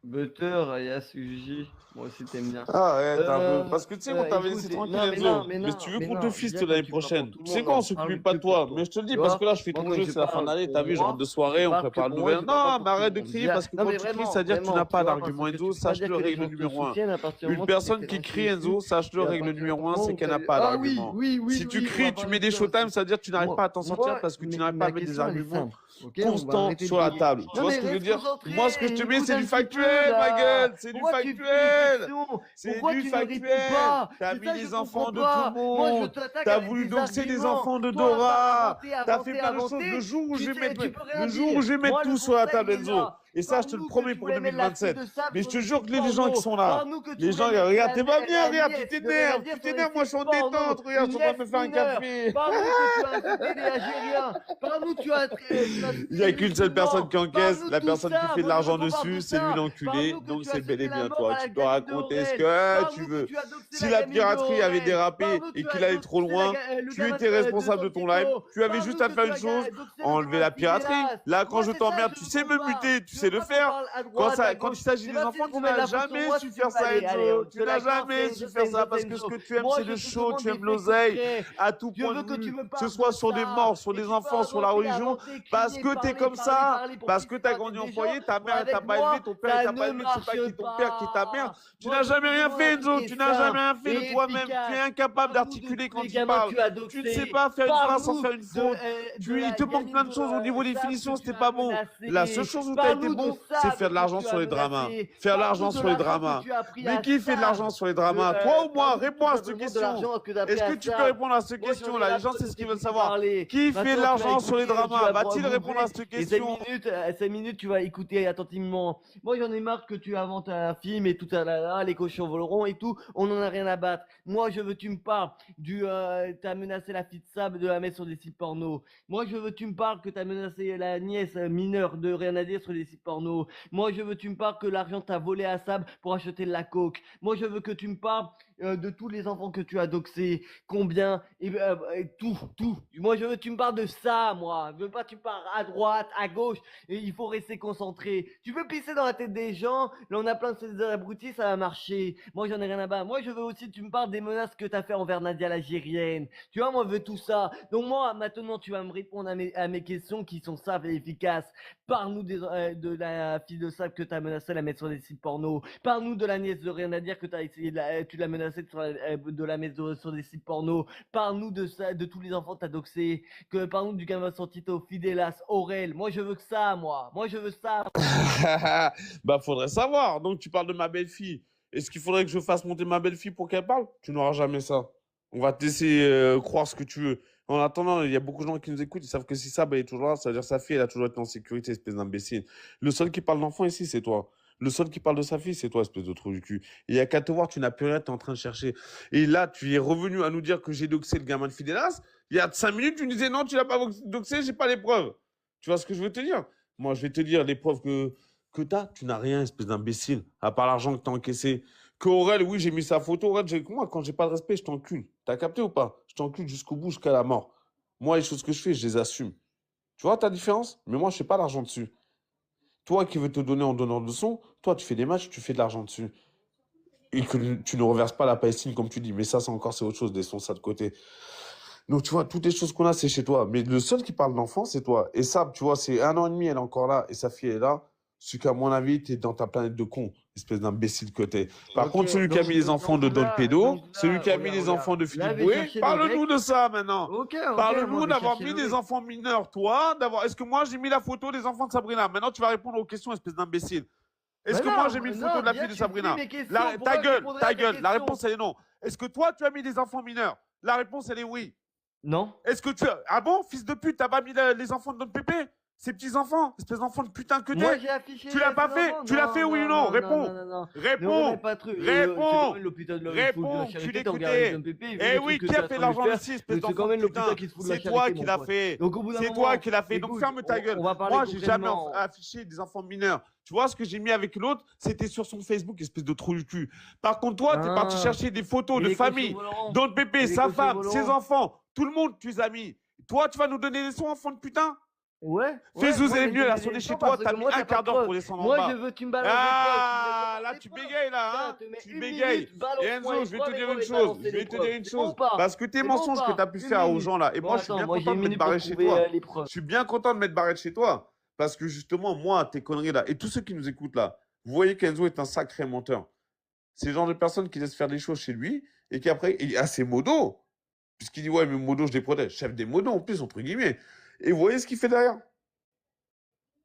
Butter, Ayas, UJ, moi aussi t'aimes bien. Ah ouais, t'as un peu. Parce que tu sais, on t'avait Écoute, laissé tranquille, non, mais non, Enzo. mais Mais si tu non, veux mais qu'on te non, fiste déjà quand l'année tu parles pour prochaine, tout le tu sais monde, quoi, non, on je s'occupe parle pas que de pour toi. toi. Mais je te le dis Tu parce que vois? là, je fais Moi, ton quand jeu, je c'est la fin parle d'année. pour T'as vu, je rentre moi, de je soirée, on parle que prépare le moi, nouvel an. je parle pas Non, pour mais tout le arrête de monde. crier Déjà, parce que non, quand mais tu cries, vraiment, ça veut dire que tu n'as vraiment, tu pas vois, parce d'argument, que tu Enzo. peux pas dire Sache-le, que les règle gens te numéro un. soutiennent à partir du Une moment où tu personne t'es qui lâché crie, et tout, Enzo, sache-le, et à règle partir du numéro un, moment c'est où qu'elle t'as... n'a pas Ah oui, d'argument. oui, Si oui, tu oui, on va cries, tu parler mets de des ça showtime, aussi. ça veut dire que tu n'arrives pas à t'en sortir parce que tu n'arrives pas à Ma mettre des question, elle est arguments simple. Ok, on va constant arrêter de sur la bégayer. table. Tu Non, vois mais ce que je veux reste dire? Moi, ce que je te concentré. mets, Écoute c'est un du petit peu, factuel, ma là. gueule. C'est du Pourquoi tu fuis les factuel. questions? C'est Pourquoi du tu ne réponds factuel. pas? T'as C'est mis ça que je les comprends enfants de tout le pas. Moi, je monde. t'attaque T'as avec voulu des doxer les arguments. enfants de Toi, à part Dora. inventer, T'as fait inventer, plein de choses. inventer, Le tu peux le rien jour où dire. je vais mettre Moi, le tout sur la constat, table, il est Enzo. là. Et ça, je te le Parle-nous que promets tu pour voulais mettre la fille 2027. de sable Mais je sur te des jure sites que les gens qui porno. sont là, Parle-nous que tu les voulais gens, mettre regarde, t'es pas bien, la regarde, nièce de tu Renadier sur des t'énerves, moi je sites suis en porno. détente, regarde, je Une suis en train de nièce me faire un mineure. café. Parle-nous que tu as insulté des Algériens. Parle-nous que tu as Il n'y a cité qu'une seule personne musulmans. qui encaisse, Parle-nous de la tout personne qui ça. fait de Moi, je veux l'argent qu'on parle de dessus, c'est lui ça. l'enculé, Parle-nous que donc tu as c'est bel et souhaité la bien mort toi. à la Tu peux gamine de raconter ce Aurel. que tu Parle-nous que veux. tu as doxé Si la la gamine de piraterie avait Aurel. dérapé Parle-nous que et tu qu'il as allait trop doxé loin, le tu gamin étais de responsable de ton live, Santiago. tu avais juste Parle-nous à que faire tu une chose, as doxé le enlever gamin de la piraterie. Fidélas. Là, quand Moi, je c'est ça que t'emmerde, je tu veux sais qu'on me parle. muter, tu Je sais veux le pas qu'on faire. parle à droite, à Quand gauche. il s'agit C'est des facile enfants, qu'on tu mette n'as la faute sur jamais moi si su tu veux. faire ça, Allez, allez, Enzo. je Tu te n'as l'accorde, jamais su faire c'est ça parce que ce Enzo. que tu aimes, Moi, c'est je le te show, demande tu des aimes faits l'oseille concrets. à tout Je point veux de que tu vue, me que ce parles soit de sur des ça. morts, sur Et des tu peux enfants, sur la inventer, religion, inventer, parce crier, que t'es parler, comme parler, ça, parler pour parce que pisser t'as dans la tête grandi en des gens. foyer, ta Moi, mère elle t'a avec pas élevé, moi, ton père il ça t'a pas ne élevé, tu sais pas marche qui est ton père, qui est ta mère. pas. Tu Moi, n'as je te jamais rien demande un fait, truc Enzo, qui tu est n'as jamais simple rien fait de et toi-même, tu es efficace. incapable Parle-nous de d'articuler tous quand les tu gamins que parles. tu as Tu ne sais doxés. pas faire une phrase sans Parle-nous faire une faute. de Il la te manque gamine plein de de choses au niveau des Sam que finitions, tu c'était as pas bon. La seule menacé. chose où tu as été Parle-nous de bon, c'est Sab faire de que l'argent tu sur as les dramas. menacé. Faire de Parle-nous l'argent de sur les l'argent que dramas. tu as pris Mais à qui fait de l'argent Sab. sur les dramas? Toi ou moi? Parle-nous tout Réponds à cette simplement de question. l'argent que tu as pris Est-ce que à tu peux Sab. répondre à cette Moi, j'en ai question-là? Les ras gens, le c'est de ce qu'ils veulent t'écouter savoir. parler. Qui fait de Maintenant, tu vas l'argent sur les écouter, tu dramas? vas Va-t-il répondre à bourrer. cette Et question? 5 minutes, tu vas écouter attentivement. Moi, j'en ai marre que tu inventes un film et tout ça là, les cochons voleront et tout. On en a rien à battre. Moi, je veux que tu me parles t'as menacé la fille de Sab de la mettre sur des sites porno. Moi, je veux que tu me parles que t'as menacé la nièce mineure de rien à dire sur des sites porno. Moi, je veux que tu me parles que l'argent t'a volé à Sab pour acheter de la coke. Moi, je veux que tu me parles de tous les enfants que tu as doxés, combien, et tout, tout. Moi, je veux que tu me parles de ça, moi. Je veux pas que tu me parles à droite, à gauche, et il faut rester concentré. Tu veux pisser dans la tête des gens, là, on a plein de ces abrutis, ça va marcher. Moi, j'en ai rien à battre. Moi, je veux aussi que tu me parles des menaces que tu as fait envers Nadia l'Algérienne. Tu vois, moi, je veux tout ça. Donc, moi, maintenant, tu vas me répondre à mes questions qui sont simples et efficaces. Parle-nous de la fille de Sable que tu as menacé de la mettre sur des sites porno. Parle-nous de la nièce de rien à dire que tu l'as menacé de la mettre sur des sites porno. Parle-nous de ça, de tous les enfants que tu as doxés. Parle-nous du gamin Santito, Fidélas, Aurel. Moi, je veux que ça, moi. Moi, je veux ça. Bah, faudrait savoir. Donc, tu parles de ma belle-fille. Est-ce qu'il faudrait que je fasse monter ma belle-fille pour qu'elle parle? Tu n'auras jamais ça. On va te laisser croire ce que tu veux. En attendant, il y a beaucoup de gens qui nous écoutent. Ils savent que si ça, bah, elle est toujours là. Ça veut dire que sa fille, elle a toujours été en sécurité, espèce d'imbécile. Le seul qui parle d'enfant ici, c'est toi. Le seul qui parle de sa fille, c'est toi, espèce de trou du cul. Et il n'y a qu'à te voir, tu n'as plus rien, tu es en train de chercher. Et là, tu es revenu à nous dire que j'ai doxé le gamin de Fidélas. Il y a 5 minutes, tu nous disais non, tu l'as pas doxé, j'ai pas les preuves. Tu vois ce que je veux te dire? Moi, je vais te dire les preuves que tu as. Tu n'as rien, espèce d'imbécile, à part l'argent que tu as encaissé. Que Aurel, oui, j'ai mis sa photo. Aurel, moi, quand j'ai pas de respect, je t'encule. T'as capté ou pas? Je t'encule jusqu'au bout, jusqu'à la mort. Moi, les choses que je fais, je les assume. Tu vois ta différence? Mais moi, je fais pas l'argent dessus. Toi qui veux te donner en donnant de leçons, toi, tu fais des matchs, tu fais de l'argent dessus. Et que tu ne reverses pas la Palestine comme tu dis. Mais ça, c'est autre chose, laissons ça de côté. Donc, tu vois, toutes les choses qu'on a, c'est chez toi. Mais le seul qui parle d'enfant, c'est toi. Et ça, tu vois, c'est 1 an et demi, elle est encore là, et sa fille est là. C'est qu'à mon avis, t'es dans ta planète de con, espèce d'imbécile que t'es. Par contre, celui qui a mis les enfants de Don Pédo, celui qui a mis les enfants de Philippe Boué, parle-nous de ça maintenant. Parle-nous d'avoir mis des enfants mineurs, toi, est-ce que moi j'ai mis la photo des enfants de Sabrina? Maintenant, tu vas répondre aux questions, espèce d'imbécile. Est-ce que moi j'ai mis une photo de la fille de Sabrina? Ta gueule, la réponse elle est non. Est-ce que toi tu as mis des enfants mineurs? La réponse elle est oui. Non. Est-ce que tu as... Ah bon, fils de pute, t'as pas mis les enfants de Don Pépé? Ces petits-enfants, espèce d'enfant de putain que Moi, t'es. j'ai affiché Tu l'as pas fait? avant. Tu l'as fait, oui ou non? Réponds. Non. Ne Réponds. remets pas truc. C'est Réponds. quand même l'hôpital de la Réponds. Tu charité, t'as regardé les l'écoutais. MPP, Eh oui, qui a fait l'argent ici, espèce c'est quand d'enfant de même l'hôpital putain? qui se fout de la C'est toi charité, qui mon l'as pote. fait. Donc au bout d'un C'est moment, toi qui l'as fait. Donc écoute, ferme ta gueule. on va parler Moi, j'ai jamais concrètement. affiché des enfants mineurs. Tu vois ce que j'ai mis avec l'autre? C'était sur son Facebook, espèce de trou du cul. Par contre, toi, t'es parti Ah. chercher des photos Et de les cochons famille, volants. d'autres bébés, Et les sa cochons femme, ses volants. enfants, tout le monde, tu les as mis. Toi, tu vas nous donner des sons, enfant de putain? Ouais. Fais-Zouz, moi, elle est j'ai venue, elle a donné sonné des chez sons toi, parce t'as que mis moi, un t'as pas quart de d'heure preuves. pour descendre en Moi, bas. je veux que tu me balances Ah, des là, preuves. tu bégayes, là, hein? Tiens, te mets Tu une bégayes. minute, Et balance-moi Enzo, les je vais te preuves et dire moi, une je vais chose. balancer Je vais les te dire preuves. une C'est bon ou chose. pas? Parce que tes C'est bon ou mensonges que pas? tu as pu Une faire aux minute. gens, là. Et Bon, moi, je suis attends, bien moi, j'ai content une de m'être minute pour barré chez trouver toi. les preuves. Je suis bien content de m'être barré de chez toi. Parce que justement, moi, tes conneries là, et tous ceux qui nous écoutent là, vous voyez qu'Enzo est un sacré menteur. C'est le genre de personne qui laisse faire des choses chez lui et qui après, il a ses modos. Puisqu'il dit, ouais, mais modos, je les protège. Chef des modos en plus, entre guillemets. Et vous voyez ce qu'il fait derrière?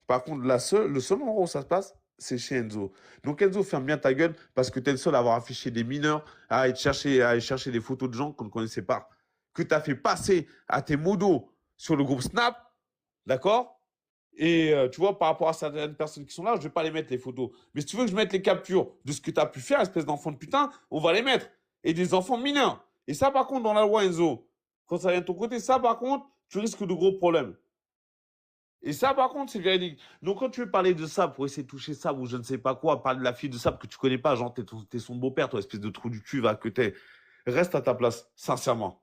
Par contre, le seul endroit où ça se passe, c'est chez Enzo. Donc Enzo, ferme bien ta gueule parce que tu es le seul à avoir affiché des mineurs, à aller chercher des photos de gens qu'on ne connaissait pas. Que tu as fait passer à tes modos sur le groupe Snap, d'accord? Et tu vois, par rapport à certaines personnes qui sont là, je ne vais pas les mettre les photos. Mais si tu veux que je mette les captures de ce que tu as pu faire, espèce d'enfant de putain, on va les mettre. Et des enfants mineurs. Et ça, par contre, dans la loi Enzo, quand ça vient de ton côté, ça, par contre, tu risques de gros problèmes. Et ça, par contre, c'est véridique. Donc, quand tu veux parler de ça pour essayer de toucher ça ou je ne sais pas quoi, parler de la fille de ça que tu connais pas, genre, t'es son beau-père, toi, espèce de trou du cul, va, que t'es. Reste à ta place, sincèrement.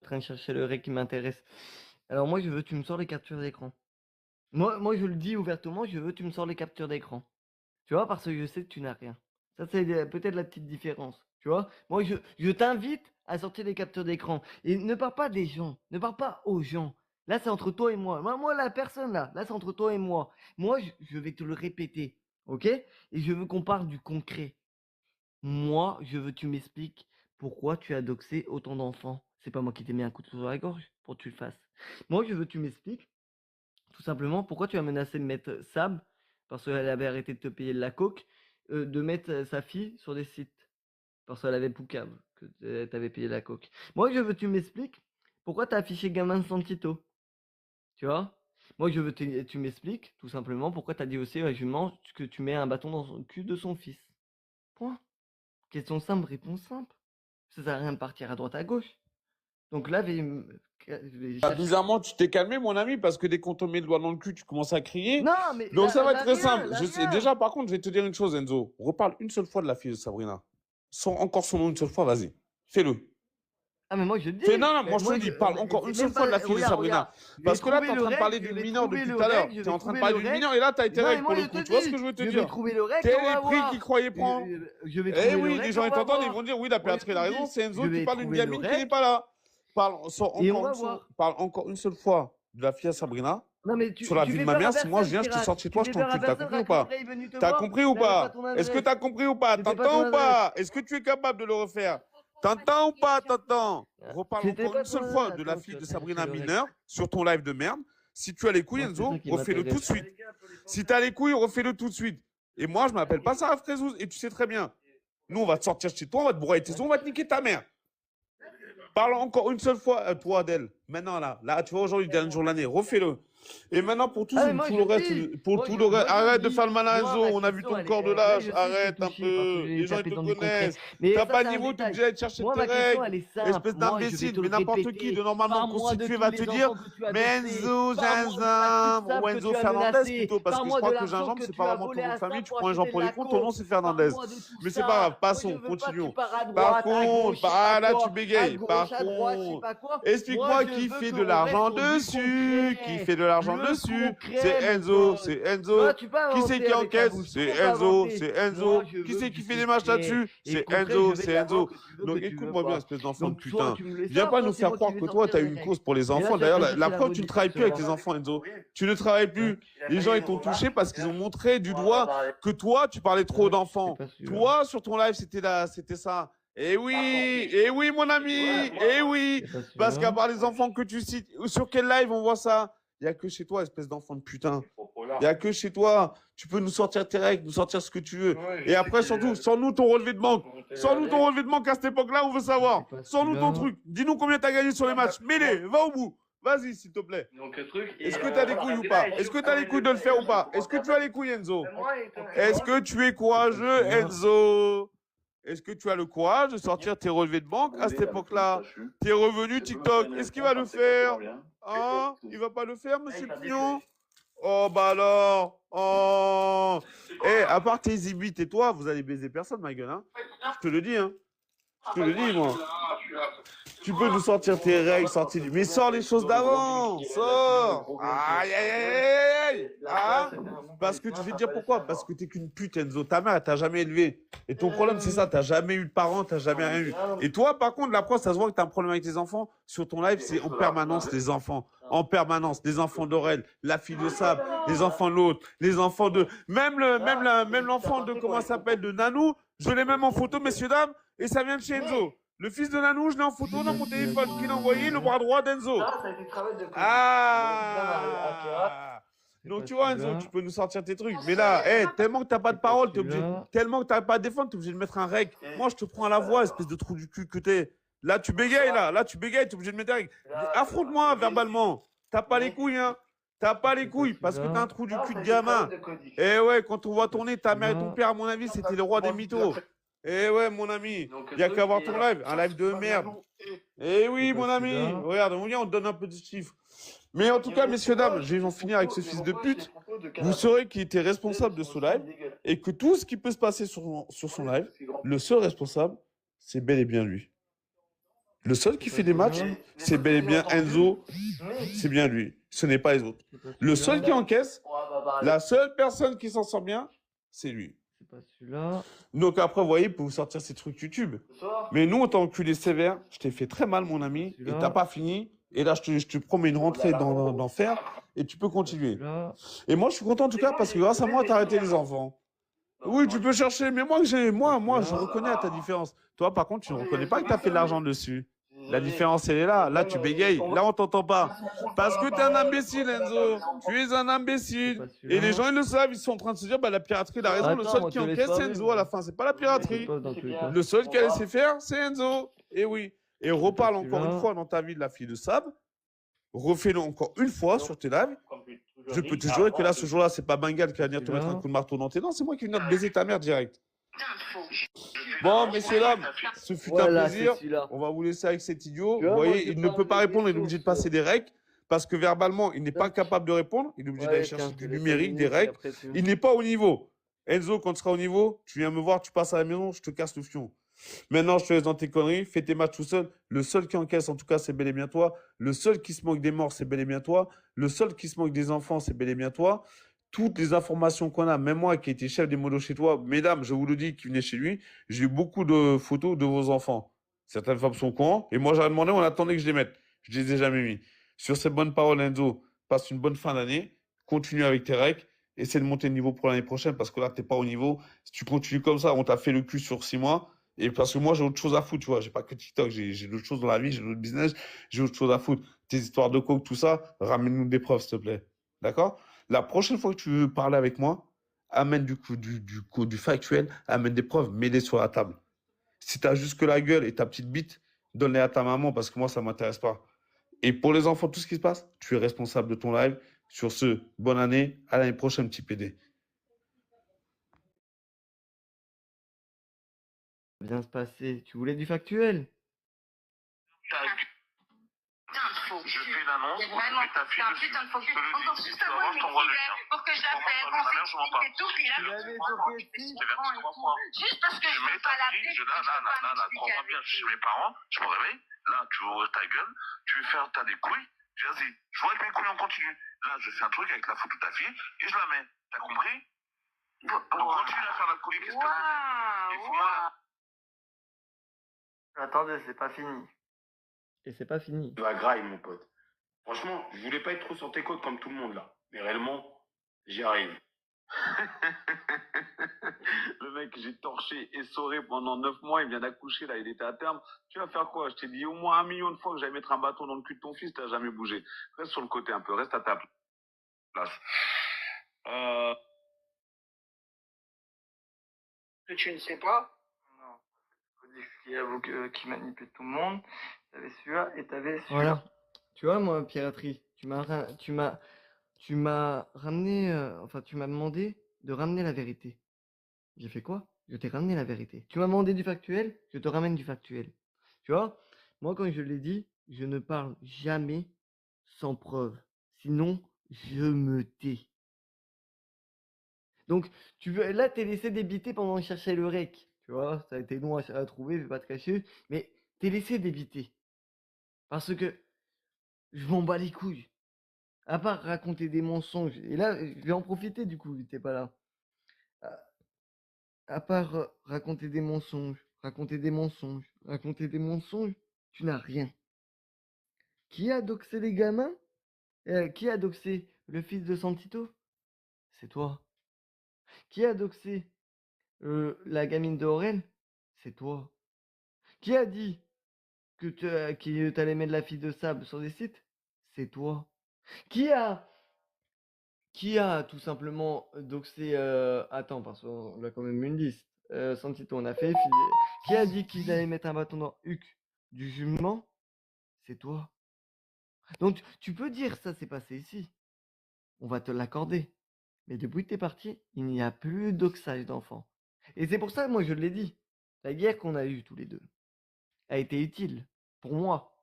En train de chercher le ré qui m'intéresse. Alors, moi, je veux que tu me sors les captures d'écran. Moi, je le dis ouvertement, je veux que tu me sors les captures d'écran. Tu vois, parce que je sais que tu n'as rien. Ça, c'est peut-être la petite différence. Tu vois, moi, je t'invite à sortir des captures d'écran. Et ne parle pas des gens. Ne parle pas aux gens. Là, c'est entre toi et moi. Moi, la personne là, c'est entre toi et moi. Moi, je vais te le répéter. Ok? Et je veux qu'on parle du concret. Moi, je veux que tu m'expliques pourquoi tu as doxé autant d'enfants. C'est pas moi qui t'ai mis un couteau sur la gorge pour que tu le fasses. Moi, je veux que tu m'expliques tout simplement pourquoi tu as menacé de mettre Sab, parce qu'elle avait arrêté de te payer de la coke, de mettre sa fille sur des sites, parce qu'elle avait Poucave, que tu avais payé la coke. Moi, je veux que tu m'expliques pourquoi tu as affiché gamin sans Tito. Tu vois? Moi, je veux que tu m'expliques tout simplement pourquoi tu as dit aussi à la jument que tu mets un bâton dans le cul de son fils. Point. Question simple, réponse simple. Ça sert à rien de partir à droite à gauche. Donc là, Bizarrement, tu t'es calmé, mon ami, parce que dès qu'on te met le doigt dans le cul, tu commences à crier. Non, mais Donc ça va être très rien, simple. la Je sais, rien. déjà, par contre, je vais te dire une chose, Enzo. Reparle une seule fois de la fille de Sabrina. Sans encore son nom une seule fois, vas-y. Fais-le. Ah, mais moi je dis. Non, moi je te dis, parle encore une seule fois de la fille de Sabrina. Parce que là, tu es en train de parler d'une mineure depuis tout à l'heure. Tu es en train de parler d'une mineure et là, tu as été règle pour le coup. Tu vois ce que je veux te dire? Je vais trouver le règle. Quel est les prix qu'ils croyaient prendre? Eh oui, les gens ils t'entendent, ils vont dire oui, la Péatrice a raison, c'est Enzo qui parle d'une gamine qui n'est pas là. Parle encore une seule fois de la fille à Sabrina. Non, mais sur la vie de ma mère, si moi je viens, je te sors de chez toi, je t'encule. T'as compris ou pas? T'as compris ou pas? Est-ce que t'as compris ou pas? T'entends ou pas? Est-ce que tu es capable de le refaire? T'entends ou pas? T'entends? Reparle encore une seule fois de la fille de Sabrina mineure sur ton live de merde. Si tu as les couilles, Enzo, refais-le tout de suite. Si tu as les couilles, refais-le tout de suite. Et moi, je m'appelle pas Sarah Frézouz et tu sais très bien. Nous, on va te sortir chez toi, on va te bourrer tes os, on va te niquer ta mère. Parle encore une seule fois, toi, Adèle. Maintenant, là, tu vois, aujourd'hui, dernier jour de l'année, refais-le. Et maintenant, pour tout, le reste, arrête de faire le malin, Enzo. On a vu ton corps de l'âge. Arrête un peu. Les gens, ils te connaissent. T'as pas de niveau, tu es obligé d'aller chercher tes règles. Espèce d'imbécile. Mais n'importe qui, de normalement constitué, va te dire, mais Enzo, gingembre. Ou Enzo Fernandez plutôt. Parce que je crois que gingembre, c'est pas vraiment ton nom de famille. Tu prends un genre pour les comptes, ton nom, c'est Fernandez. Mais c'est pas grave, passons, continuons. Par contre, là, tu bégayes. Par contre, explique-moi qui fait de l'argent dessus. Qui fait de l'argent dessus, c'est Enzo, c'est Enzo. Qui c'est qui encaisse? C'est Enzo, c'est Enzo. Qui c'est qui fait des matchs là-dessus? C'est Enzo, c'est Enzo. Donc écoute-moi bien, espèce d'enfant de putain. Viens pas nous faire croire que toi, t'as une cause pour les enfants. D'ailleurs, la preuve, tu ne travailles plus avec les enfants, Enzo. Tu ne travailles plus. Les gens, ils t'ont touché parce qu'ils ont montré du doigt que toi, tu parlais trop d'enfants. Toi, sur ton live, c'était ça. Eh oui, mon ami, eh oui. Parce qu'à part les enfants que tu cites, sur quel live on voit ça? Il n'y a que chez toi, espèce d'enfant de putain. Il n'y a que chez toi. Tu peux nous sortir tes règles, nous sortir ce que tu veux. Ouais, Et je après, sais qu'il surtout, est sors-nous ton relevé de banque. là. Sors-nous ton relevé de banque à cette époque-là, on veut savoir. C'est pas Sors-nous ton celui-là. truc. Dis-nous combien tu as gagné sur les matchs. Mets-les, va au bout. Vas-y, s'il te plaît. Donc le truc. Est-ce que tu as des couilles ou pas? Est-ce que tu as les couilles de le faire ou pas? Est-ce que tu as les couilles, Enzo? Est-ce que tu es courageux, Enzo? Est-ce que tu as le courage de sortir tes relevés de banque à cette époque-là? Tes revenus TikTok, est-ce qu'il va le faire? Hein? Il va pas le faire, monsieur Pignon? Oh, bah alors. Oh. Eh, à part tes ibites et toi, vous allez baiser personne, ma gueule, hein? Je te le dis, hein? Je te le dis, moi. Tu peux nous sortir tes règles, sortir du... Mais sors les choses d'avant. Sors. Aïe, aïe, aïe, aïe, aïe. Hein? Parce que tu vais te dire pourquoi? Parce que t'es qu'une pute, Enzo. Ta mère, elle t'a jamais élevé. Et ton problème, c'est ça. T'as jamais eu de parents, t'as jamais rien eu. Et toi, par contre, la preuve, ça se voit que t'as un problème avec tes enfants. Sur ton live, c'est en permanence les enfants. En permanence. Les enfants d'Aurel, la fille de Sab, les enfants de l'autre, les enfants de... Même l'enfant de, comment ça s'appelle, de Nanou. Je l'ai même en photo, messieurs, dames. Et ça vient de chez Enzo. Le fils de Nanou, je l'ai en photo dans mon téléphone qu'il a envoyé, le bras droit d'Enzo. Ah! Donc tu vois, Enzo, tu peux nous sortir tes trucs. Mais là, tellement que t'as pas de parole, t'es obligé. Tellement que t'as pas à défendre, t'es obligé de mettre un rec. Moi, je te prends à la voix, espèce de trou du cul que t'es. Là, tu bégayes, là. Là, tu bégayes, t'es obligé de mettre un rec. Affronte-moi verbalement. T'as pas les couilles, hein. T'as pas les couilles parce que t'as un trou du cul de gamin. Eh ouais, quand on voit tourner ta mère et ton père, à mon avis, c'était le roi des mythos. Eh ouais, mon ami, il n'y a qu'à voir ton live, un live de merde. Eh oui, mon ami, regarde, on te donne un peu de chiffres. Mais en tout cas, messieurs, dames, je vais en finir avec ce fils de pute. Vous saurez qu'il était responsable de ce live et que tout ce qui peut se passer sur son live, le seul responsable, c'est bel et bien lui. Le seul qui fait des matchs, c'est bel et bien Enzo, c'est bien lui. Ce n'est pas les autres. Le seul qui encaisse, la seule personne qui s'en sort bien, c'est lui. C'est pas celui-là. Donc après, vous voyez, pour vous sortir ces trucs YouTube. Mais nous, on t'a enculé sévère. Je t'ai fait très mal, mon ami. Et t'as pas fini. Et là, je te promets une rentrée d'enfer. Et tu peux continuer. Et moi, je suis content en tout cas parce que grâce à moi, t'as arrêté les enfants. Oui, tu peux chercher. Mais moi, je reconnais à ta différence. Toi, par contre, tu ne reconnais pas que t'as fait de l'argent dessus. La différence, elle est là. Là, tu bégayes. Là, on t'entend pas. Parce que t'es un imbécile, Enzo. Tu es un imbécile. Et les gens, ils le savent. Ils sont en train de se dire, bah, la piraterie, il a raison. Le seul qui encaisse, c'est Enzo à la fin. C'est pas la piraterie. Le seul qui a laissé faire, c'est Enzo. Et oui. Et reparle encore une fois dans ta vie de la fille de Sab. Refais-le encore une fois sur tes lives. Je peux te jurer que là, ce jour-là, c'est pas Bengal qui va venir te mettre un coup de marteau dans tes dents. C'est moi qui viens de baiser ta mère direct. Bon, messieurs, dames, ce fut un plaisir. On va vous laisser avec cet idiot. Vous voyez, il ne peut pas répondre, il est obligé de passer des règles. Parce que verbalement, il n'est pas capable de répondre. Il est obligé d'aller chercher du numérique, des règles. Il n'est pas au niveau. Enzo, quand tu seras au niveau, tu viens me voir, tu passes à la maison, je te casse le fion. Maintenant, je te laisse dans tes conneries, fais tes matchs tout seul. Le seul qui encaisse, en tout cas, c'est bel et bien toi. Le seul qui se moque des morts, c'est bel et bien toi. Le seul qui se moque des enfants, c'est bel et bien toi. Toutes les informations qu'on a, même moi qui ai été chef des modos chez toi, mesdames, je vous le dis, qui venez chez lui, j'ai eu beaucoup de photos de vos enfants. Certaines femmes sont cons, et moi j'avais demandé, on attendait que je les mette. Je les ai jamais mis. Sur ces bonnes paroles, Enzo, passe une bonne fin d'année, continue avec tes règles, essaie de monter le niveau pour l'année prochaine, parce que là, t'es pas au niveau. Si tu continues comme ça, on t'a fait le cul sur 6 mois, et parce que moi, j'ai autre chose à foutre, tu vois. J'ai pas que TikTok, j'ai d'autres choses dans la vie, j'ai d'autres business, j'ai autre chose à foutre. Tes histoires de coke, tout ça, ramène-nous des preuves, s'il te plaît. D'accord? La prochaine fois que tu veux parler avec moi, amène du factuel, amène des preuves, mets-les sur la table. Si tu as juste que la gueule et ta petite bite, donne-les à ta maman parce que moi, ça ne m'intéresse pas. Et pour les enfants, tout ce qui se passe, tu es responsable de ton live. Sur ce, bonne année, à l'année prochaine, petit PD. Bien se passer. Tu voulais du factuel? Je fais une annonce, Vraiment, et ta c'est fille un dessus. putain de faux cul. Je te le Encore dis, juste tu vas avant, voir, il je t'envoie le m'écrivait lien. pour que je l'appelle, Ma mère, je m'en parle. et tout, puis là, Tu l'avais je toqué, si. Je te verse 3 points. juste parce que Je je mets peux ta pas fille, l'appeler, je je peux pas crois-moi bien, m'expliquer je suis avec mes parents, je me réveille, là, tu ouvres ta gueule, tu veux faire, t'as des couilles, vas-y, je vois avec mes couilles, on continue. Là, je fais un truc avec la photo de ta fille, et je la mets. T'as compris? Donc, continue à faire l'alcoolique, espèce de... Il faut moi... Attendez, c'est pas fini. Et c'est pas fini. Tu vas graille, mon pote. Franchement, je voulais pas être trop sur tes côtes comme tout le monde là. Mais réellement, j'y arrive. Le mec, j'ai torché, essoré pendant 9 mois, il vient d'accoucher, là, il était à terme. Tu vas faire quoi? Je t'ai dit au moins 1 million de fois que j'allais mettre un bâton dans le cul de ton fils, t'as jamais bougé. Reste sur le côté un peu, reste à ta place. que tu ne sais pas. Non. Codix qui avoue qui manipule tout le monde. T'avais celui-là et t'avais celui-là. Voilà. Tu vois, moi, piraterie, tu m'as ramené, enfin, tu m'as demandé de ramener la vérité. J'ai fait quoi? Je t'ai ramené la vérité. Tu m'as demandé du factuel, je te ramène du factuel. Tu vois? Moi, quand je l'ai dit, je ne parle jamais sans preuve. Sinon, je me tais. Donc, là, t'es laissé débiter pendant que je cherchais le rec. Tu vois, ça a été long à trouver, je vais pas te cacher. Mais t'es laissé débiter. Parce que je m'en bats les couilles. À part raconter des mensonges. Et là, je vais en profiter du coup, t'es pas là. À, à part raconter des mensonges, tu n'as rien. Qui a doxé les gamins? Qui a doxé le fils de Santito? C'est toi. Qui a doxé la gamine de Aurel? C'est toi. Qui a dit que t'allais mettre la fille de Sable sur des sites? C'est toi. Qui a tout simplement doxé attends, parce qu'on a quand même une liste. Santito, on a fait. Qui a dit qu'ils allaient mettre un bâton dans Huc du jument? C'est toi. Donc tu peux dire ça s'est passé ici. On va te l'accorder. Mais depuis que t'es parti, il n'y a plus d'oxage d'enfants. Et c'est pour ça, moi, je l'ai dit. La guerre qu'on a eue tous les deux a été utile pour moi.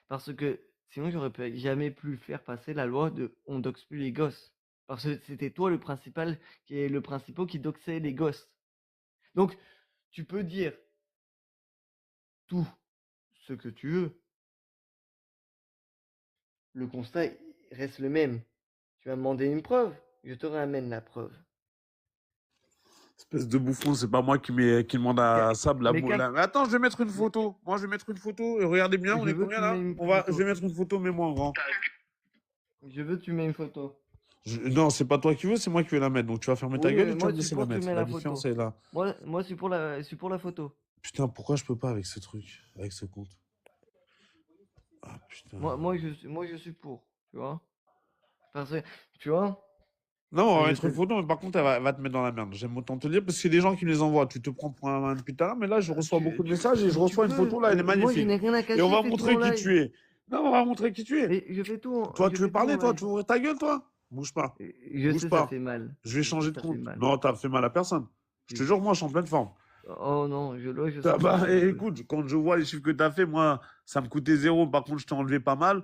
Parce que sinon, j'aurais jamais pu faire passer la loi de on doxe plus les gosses. Parce que c'était toi le principal, qui est le principal qui doxait les gosses. Donc, tu peux dire tout ce que tu veux. Le constat reste le même. Tu vas demander une preuve, je te ramène la preuve. Espèce de bouffon, c'est pas moi qui demande à Sable Mais Mais attends, je vais mettre une mais- photo. Moi, je vais mettre une photo. Et regardez bien, on Je est veux que combien tu là? mets une Je photo. vais mettre une photo, mais moi en grand. Je veux que tu mets une photo. Non, c'est pas toi qui veux, c'est moi qui vais la mettre. Donc tu vas fermer ta Oui, gueule et tu moi, vas me je suis laisser la pour que tu mettre. mets La la différence photo. est là. Moi, je suis pour la photo. Putain, pourquoi je peux pas avec ce truc, avec ce compte? Ah putain. Moi, je suis pour, tu vois. Parce que, tu vois, Non, on va je mettre une te... photo, mais par contre, elle va te mettre dans la merde. J'aime autant te le dire parce que c'est des gens qui me les envoient. Tu te prends pour un depuis tout à l'heure, mais là, je reçois beaucoup de messages et je reçois une photo là, elle est Moi, je magnifique. n'ai rien à Et on cacher, va fais tout montrer en qui live. tu es. Non, on va montrer qui tu es. Mais je fais tout, Toi, je tu veux fais tout en parler, toi? live. Tu veux ouvrir ta gueule, toi? Bouge pas. Je Bouge sais, pas. ça fait mal. Je vais Je sais, changer de ça fait compte. mal. Non, t'as fait mal à personne. Je te jure, moi, je suis en pleine forme. Oh non, je Ah sens bah, que c'est écoute, quand je vois les chiffres que tu as fait, moi, ça me coûtait 0. Par contre, je t'ai enlevé pas mal.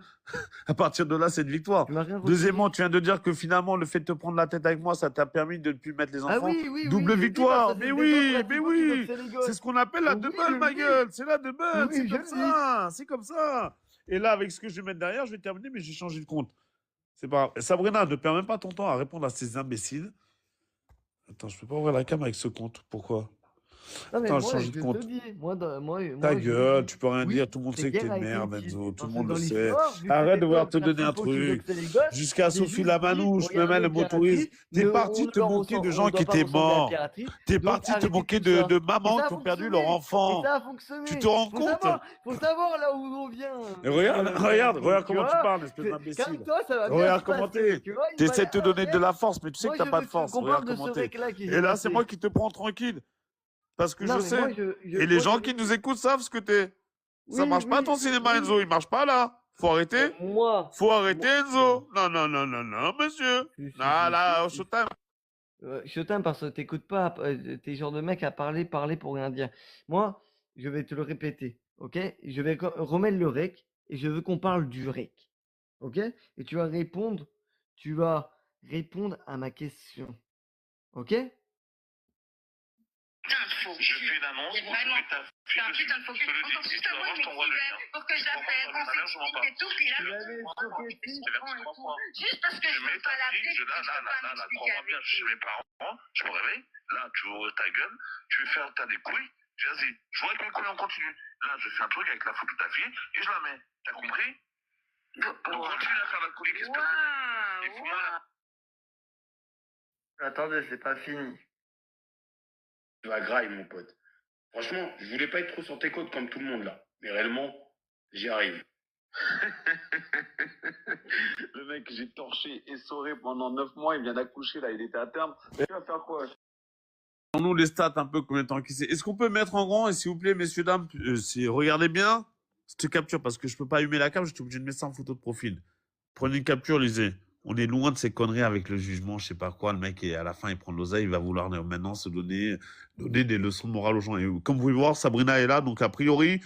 À partir de là, c'est une victoire. Tu m'as rien retiré. Deuxièmement, tu viens de dire que finalement, le fait de te prendre la tête avec moi, ça t'a permis de ne plus mettre les Ah enfants. oui, oui, Double oui, je le dis parce victoire. que Mais c'est les deux oui, mais principaux qui oui. doxaient les C'est gosses. ce qu'on appelle la Oui, double, je le ma dis. gueule. C'est la double. Oui, C'est je comme le ça. C'est comme ça. Et là, avec ce que je vais mettre derrière, je vais terminer, mais j'ai changé de compte. C'est pas grave. Sabrina, ne perds même pas ton temps à répondre à ces imbéciles. Attends, je peux pas ouvrir la cam avec ce compte. Pourquoi? Non, mais Attends, je moi, change je de te compte. dis. Ta je le gueule, dis. tu peux rien Oui, dire, tout le monde sait cette que t'es guerre une a été merde, utile. Enzo, tout le Parce que monde le dans sait. l'histoire, vu que Arrête c'était de toi vouloir le te donner un principal qui truc. doxait les gosses, Jusqu'à j'ai Sophie juste la dit, Manouche, même elle regardez, m'autorise. piraterie, T'es on parti ne te moquer de gens doit qui pas étaient ressembler à la morts. piraterie, T'es donc parti te arrêtez moquer tout ça. de Et mamans ça a qui ont perdu leur fonctionné. Et enfant. ça a Tu fonctionné. te rends compte? Faut savoir là où on vient, Et regarde, regarde, piraterie, regarde tu comment tu vois. parles, espèce d'imbécile. Calme-toi, ça va bien se Regarde comment passer. t'es. Tu vois, il T'essaies fallait de te un donner de rec. la force, mais tu sais Moi, que t'as je pas veux de force. qu'on Regarde parle de comment ce t'es. rec-là qui s'est Et là, c'est moi passé. qui te prends tranquille. Parce que Non, je mais sais. Et les moi, gens je qui veux... nous écoutent savent ce que t'es. Ça Oui, marche pas ton cinéma, Enzo. Il marche pas là. Faut arrêter. moi, Faut arrêter, non. Enzo. Non, non, non, non, non, monsieur. Si, si, Ah si, là, au si. showtime. Je t'aime parce que t'écoutes pas, t'es le genre de mec à parler, parler pour rien dire. Moi, je vais te le répéter, ok? Je vais remettre le rec et je veux qu'on parle du rec, ok? Et tu vas répondre à ma question, ok? Putain de faux Je cul. fais une annonce, C'est on vraiment- met ta C'est fille un dessus. putain de faux Je cul. te le Encore dis, si juste tu à la moi, vois, je il t'envoie le m'écrivait lien. pour que je l'appelle, Comment ça, qu'on je m'en s'explique et tout, puis là, Tu l'avais choqué, si. et tout. Juste parce que Je je mets veux ta pas fille, l'appeler, je parce que je veux pas là, m'expliquer crois-moi bien, avec chez lui. mes parents, je me réveille, là, tu ouvres ta gueule, tu veux faire, t'as des couilles, vas-y, je vois avec mes couilles, on continue. Là, je fais un truc avec la photo de ta fille, et je la mets. T'as compris? Donc, continue à faire la couille, espèce de... Et puis, voilà. Attendez, c'est pas fini. Tu vas graille, mon pote. Franchement, je voulais pas être trop sur tes côtes comme tout le monde là. Mais réellement, j'y arrive. Le mec, j'ai torché, essoré pendant 9 mois, il vient d'accoucher, là, il était à terme. Tu vas faire quoi? nous les stats un peu combien de temps qu'il c'est. Est-ce qu'on peut mettre en grand et s'il vous plaît, messieurs, dames, regardez bien cette capture parce que je peux pas allumer la cam, j'étais obligé de mettre ça en photo de profil. Prenez une capture, lisez. On est loin de ces conneries avec le jugement, je sais pas quoi. Le mec, à la fin, il prend de l'oseille, il va vouloir maintenant se donner des leçons de morale aux gens. Et comme vous pouvez voir, Sabrina est là, donc a priori,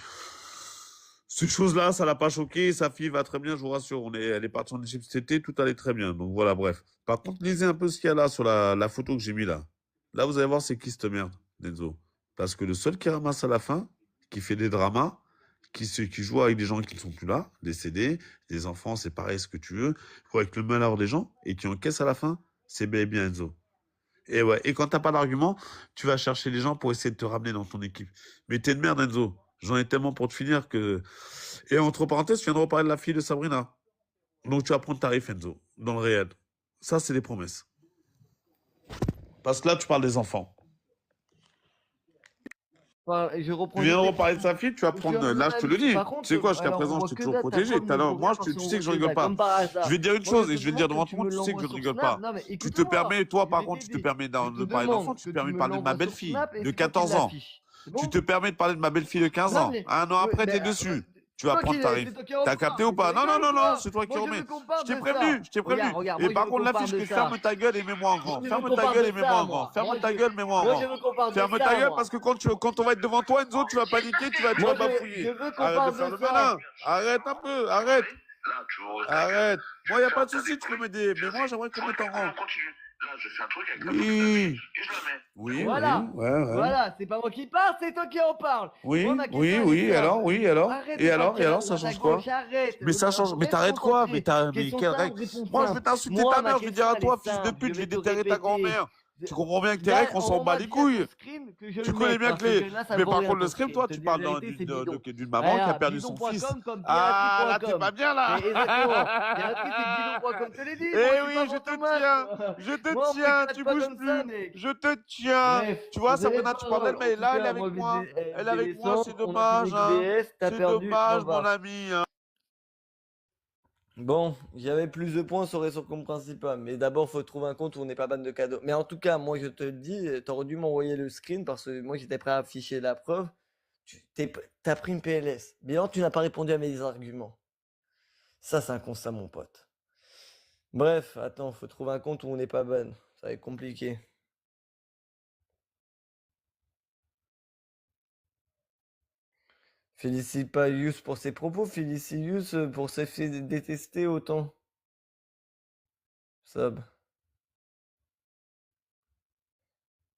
cette chose-là, ça l'a pas choqué. Sa fille va très bien, je vous rassure. Elle est partie en Égypte cet été, tout allait très bien. Donc voilà, bref. Par contre, lisez un peu ce qu'il y a là sur la photo que j'ai mis là. Là, vous allez voir, c'est qui cette merde, Nenzo. Parce que le seul qui ramasse à la fin, qui fait des dramas, qui joue avec des gens qui ne sont plus là, décédés, des enfants, c'est pareil, ce que tu veux, ou avec le malheur des gens, et qui encaisse à la fin, c'est bel et bien Enzo. Et ouais, et quand t'as pas d'argument, tu vas chercher les gens pour essayer de te ramener dans ton équipe. Mais t'es une merde, Enzo. J'en ai tellement pour te finir que... Et entre parenthèses, tu viens de reparler de la fille de Sabrina. Donc tu vas prendre tarif, Enzo, dans le réel. Ça, c'est des promesses. Parce que là, tu parles des enfants. Je reprends Tu viens de juste reparler de sa fille, tu vas prendre... Là, je te le dis. Par Tu contre, sais quoi, jusqu'à alors, on présent, voit je t'ai que toujours dalle, ta protégé. preuve Tout à ne l'heure, vaut moi, rien parce tu qu'on sais que je voit que rigole dalle, pas. comme par hasard. Je vais te dire une Moi, chose, je et te je vais te dire demande devant que tout tu le me monde, tu sais que je l'envoies sur rigole Snap. pas. Non, mais Tu te écoute-moi. permets, toi, Je par vais contre, tu te t'aider. permets Je te de parler d'enfant, demande tu que te tu permets de me parler de ma l'envoies sur belle-fille Snap et de c'est toi qui 14 ans. l'affiches. C'est Tu bon? te permets de parler de ma belle-fille de 15 Non, ans. mais... Un an après, t'es dessus. Tu vas prendre tarif. C'est toi qui en T'as parles. capté ou Mais pas? tu Non, non, rigoles ou non, non, quoi? c'est toi qui Moi, je remets. veux qu'on Je parle t'ai de prévenu, ça. je t'ai prévenu. Regarde, Et moi, je par veux contre, qu'on là, je parle de t'explique, ça. ferme ta gueule et mets-moi en Moi, grand. je veux Ferme qu'on ta parle gueule de et mets-moi ça, en grand. moi. Ferme ta gueule, mets-moi en Moi, grand. je veux qu'on parle de Ferme ta ça, gueule moi. parce que quand on va être devant toi, Enzo, tu vas paniquer, tu vas Moi, je bafouiller. veux qu'on Arrête de parle faire de le ça. malin. Arrête un peu, arrête. Là, tu ouvres ta gueule. Arrête. Tu Moi, y a fais pas de un tas souci, tu peux couilles. m'aider. Mais Vas-y, moi, j'aimerais je qu'on vois mette en que on grand. continue. Là, je fais un truc avec la photo de ta Oui. fille et je la mets. Oui, Voilà. oui, ouais. Voilà, c'est pas moi qui parle, c'est toi qui en parle. Moi, Oui, ma question, oui, elle est oui, simple. alors, oui, alors. Arrête Et de alors, partir à ça droite à change quoi? gauche, arrête. Mais ça change, mais Reste t'arrêtes quoi? concentré. Mais Question quelle simple, règle? réponse Moi, je vais simple. t'insulter Moi, ta ma mère, je vais dire question, à elle toi, est fils de simple. Je pute, je vais vais te déterrer ta répéter. grand-mère. Tu comprends bien que tes règles, on s'en bat les couilles. Le screen que je Tu le connais mette, bien parce que les... là, ça Mais vaut par rien, contre, le ton scrim, screen. toi, Te tu dire la parles vérité, c'est bidon. d'une maman qui a Voilà, perdu son fils. bidon.com comme Ah, là, t'es piraterie.com. pas bien, là. Mais exactement. Piraterie, c'est bidon.com. Je te l'ai dit, moi, Eh je suis oui, pas je te fantomas, tiens. moi. Je te Moi, on tiens, m'éclate tu pas bouges comme ça, plus. mec. Je te tiens. Bref, Tu vois, c'est les Sabrina, tu parles d'elle, paroles. mais En tout là, elle est cas, avec moi, moi. Elle est avec moi, c'est on a fini dommage, avec hein. BS, t'as C'est perdu, dommage, t'en vas. mon ami, hein. Bon, j'avais plus de points, ça aurait sur compte principal. Mais d'abord, faut trouver un compte où on n'est pas ban de cadeaux. Mais en tout cas, moi, je te le dis, t'aurais dû m'envoyer le screen parce que moi, j'étais prêt à afficher la preuve. T'as pris une PLS. Bien, tu n'as pas répondu à mes arguments. Ça, c'est un constat, mon pote. Bref, attends, faut trouver un compte où on n'est pas ban. Ça va être compliqué. Félicite pas Yus pour ses propos, félicite Yus pour s'être fait détester autant. Sab.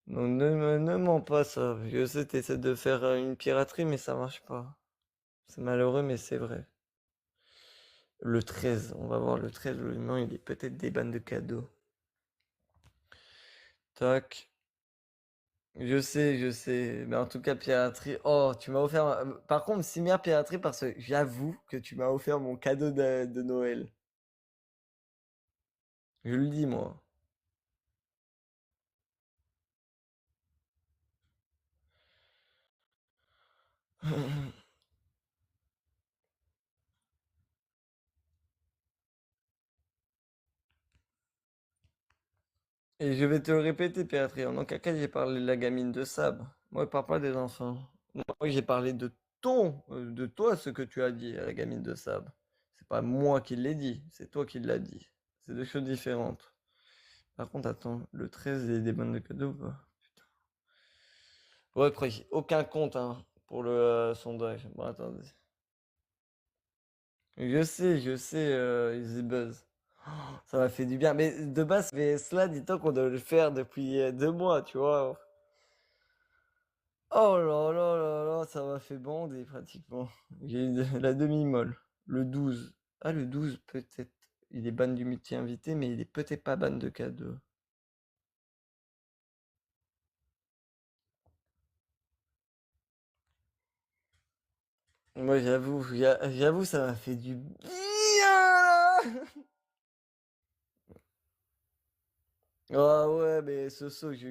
Non, ne mens pas, ça. Je sais, t'essaies de faire une piraterie, mais ça marche pas. C'est malheureux, mais c'est vrai. Le 13, on va voir le 13, le nom, il est peut-être des bandes de cadeaux. Tac. Je sais, mais en tout cas, piraterie. Oh, tu m'as offert. Par contre, Simir piraterie, parce que j'avoue que tu m'as offert mon cadeau de Noël. Je le dis, moi. Et je vais te le répéter, piraterie. En aucun cas, j'ai parlé de la gamine de Sab. Moi, je parle pas des enfants. Moi, j'ai parlé de de toi, ce que tu as dit à la gamine de Sab. C'est pas moi qui l'ai dit, c'est toi qui l'as dit. C'est deux choses différentes. Par contre, attends, le 13, il y a des bonnes de cadeaux ou pas? Putain. Ouais, après, j'ai aucun compte hein, pour le sondage. Bon, attendez. Je sais, Easy Buzz. Oh, ça m'a fait du bien. Mais de base, mais cela, dis-toi qu'on doit le faire depuis 2 mois, tu vois. Oh là là là là, ça m'a fait bander pratiquement. J'ai eu la demi-molle. Le 12. Ah, le 12, peut-être. Il est ban du multi-invité, mais il est peut-être pas ban de cadeau. Moi, j'avoue, ça m'a fait du bien. Ah ouais, mais Soso, je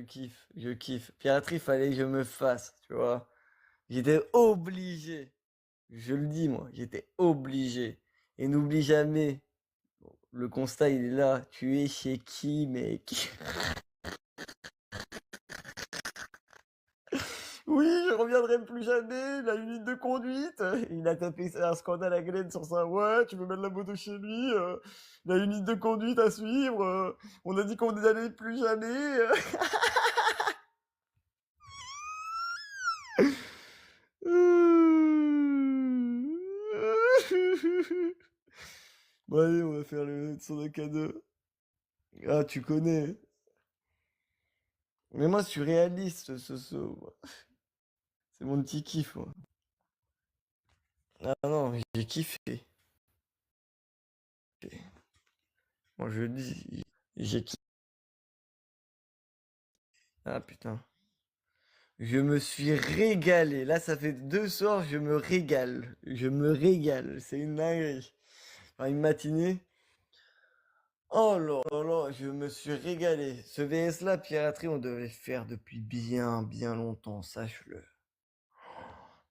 kiffe. Piraterie, fallait que je me fasse, tu vois. J'étais obligé. Je le dis, moi, j'étais obligé. Et n'oublie jamais, le constat, il est là. Tu es chez qui, mec? Oui, je reviendrai plus jamais. Il a une ligne de conduite. Il a tapé un scandale à Glenn sur sa ouais, tu veux mettre la moto chez lui. Il a une ligne de conduite à suivre. On a dit qu'on n'allait plus jamais. Bon, allez, on va faire le son de cadeau. Ah, tu connais. Mais moi, je suis réaliste, ce saut. C'est mon petit kiff, moi. Ah non, j'ai kiffé. Moi, je le dis, j'ai kiffé. Ah putain. Je me suis régalé. Là, ça fait 2 soirs, je me régale. Je me régale. C'est une dinguerie. Enfin, une matinée. Oh là là là, je me suis régalé. Ce VS-là, piraterie, on devait le faire depuis bien, bien longtemps, sache-le.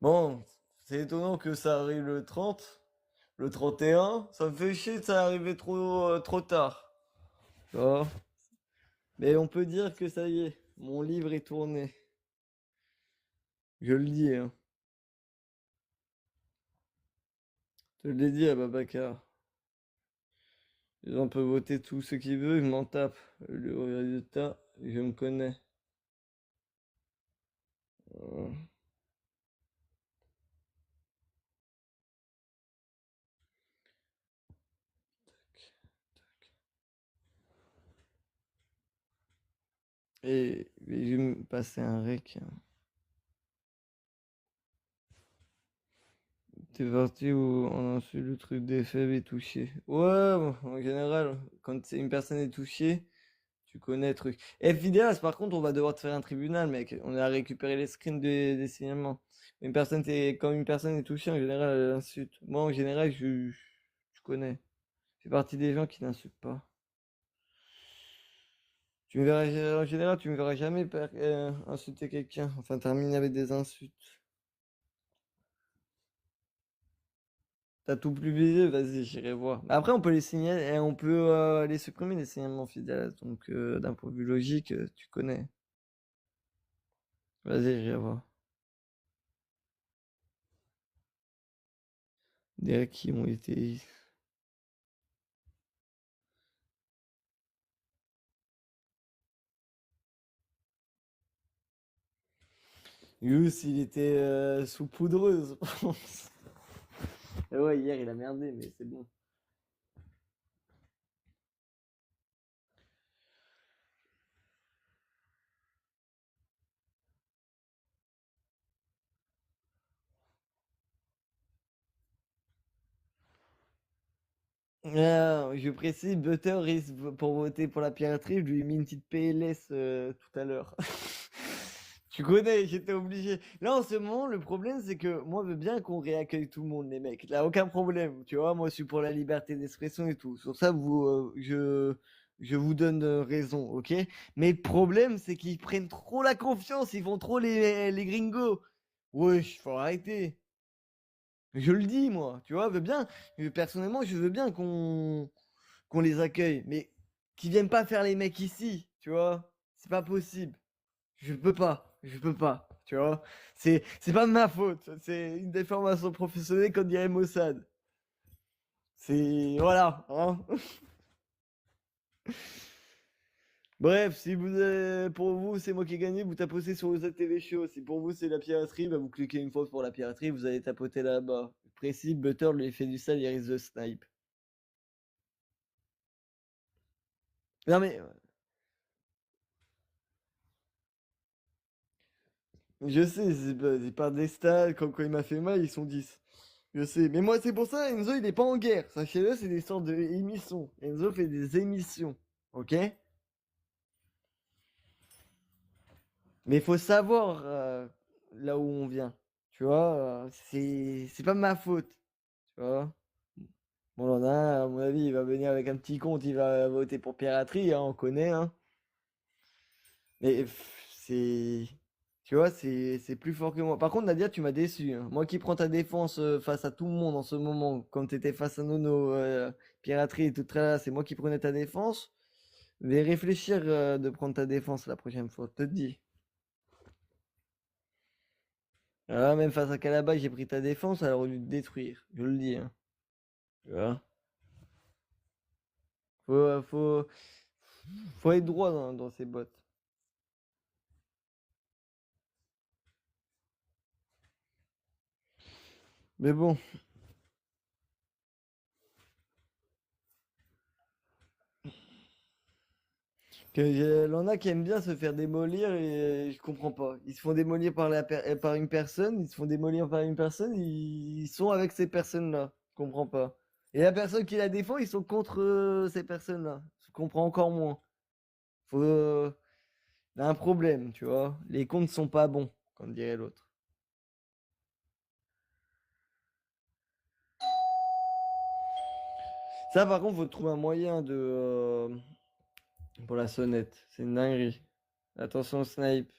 Bon, c'est étonnant que ça arrive le 30, le 31. Ça me fait chier de ça arriver trop tard. Tu vois. Mais on peut dire que ça y est, mon livre est tourné. Je le dis, hein. Je l'ai dit à Babacar. Les gens peuvent voter tout ce qu'ils veulent, ils m'en tapent. Le résultat, je me connais. Voilà. Et je vais me passer un rec. T'es parti où on a su le truc des faibles et touché. Ouais, bon, en général, quand une personne est touchée, tu connais le truc. Et Fidéas, par contre, on va devoir te faire un tribunal, mec. On a récupéré les screens des signalements. Quand une personne est touchée, en général, elle insulte. Moi, en général, je connais. Je fais partie des gens qui n'insultent pas. En général, tu me verras jamais insulter quelqu'un. Enfin, terminer avec des insultes. T'as tout publié? Vas-y, j'irai voir. Après, on peut les signaler, on peut les supprimer, les signalements fidèles. Donc, d'un point de vue logique, tu connais. Vas-y, j'irai voir. Des qui ont été. Yous, il était sous poudreuse, je pense. Et ouais, hier, il a merdé, mais c'est bon. Ah, je précise, Butter risque pour voter pour la piraterie, je lui ai mis une petite PLS tout à l'heure. Tu connais, j'étais obligé. Là, en ce moment, le problème, c'est que moi, je veux bien qu'on réaccueille tout le monde, les mecs. Là, aucun problème. Tu vois, moi, je suis pour la liberté d'expression et tout. Sur ça, je vous donne raison, ok? Mais le problème, c'est qu'ils prennent trop la confiance, ils font trop les gringos. Wesh, faut arrêter. Je le dis, moi, tu vois, personnellement, je veux bien qu'on les accueille, mais qu'ils viennent pas faire les mecs ici, tu vois. C'est pas possible. Je peux pas, tu vois. C'est pas de ma faute, c'est une déformation professionnelle comme dirait Mossad. C'est, voilà, hein. Bref, si pour vous, c'est moi qui ai gagné, vous tapotez sur le TV Show. Si pour vous, c'est la piraterie, bah, vous cliquez une fois pour la piraterie, vous allez tapoter là-bas. Précis, Butter lui fait du sale, il risque de snipe. Non mais, je sais, c'est pas des stats, quand il m'a fait mal, ils sont 10. Je sais, mais moi c'est pour ça, Enzo il est pas en guerre. Sachez-le, c'est des sortes d'émissions. Enzo fait des émissions, ok? Mais il faut savoir là où on vient. Tu vois, c'est pas ma faute. Tu vois? Bon, on a, à mon avis, il va venir avec un petit compte, il va voter pour piraterie, hein, on connaît, hein. Mais c'est. Tu vois, c'est plus fort que moi. Par contre, Nadia, tu m'as déçu, hein. Moi qui prends ta défense face à tout le monde en ce moment, comme tu étais face à Nono, piraterie et tout ça, c'est moi qui prenais ta défense. Mais réfléchir de prendre ta défense la prochaine fois, je te dis. Là, même face à Calabash, j'ai pris ta défense, elle aurait dû te détruire. Je le dis, hein. Tu vois? Faut, faut, faut être droit dans ces bottes. Mais bon. Il en a qui aiment bien se faire démolir et je comprends pas. Ils se font démolir par une personne, ils se font démolir par une personne, ils sont avec ces personnes-là. Je comprends pas. Et la personne qui la défend, ils sont contre ces personnes-là. Je comprends encore moins. Faut, il y a un problème, tu vois. Les comptes sont pas bons, comme dirait l'autre. Ça, par contre, faut trouver un moyen pour la sonnette. C'est une dinguerie. Attention au snipe.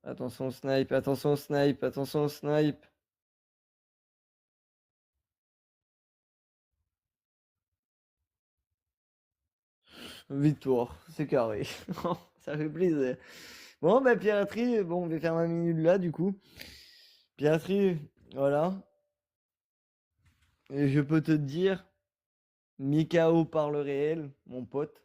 Attention au snipe. Attention au snipe. Attention au snipe. Victoire, c'est carré. Ça fait plaisir. Bon, bah, piraterie, bon, on va faire 20 minutes là, du coup. Piraterie, voilà. Et je peux te dire, Mikao parle réel, mon pote.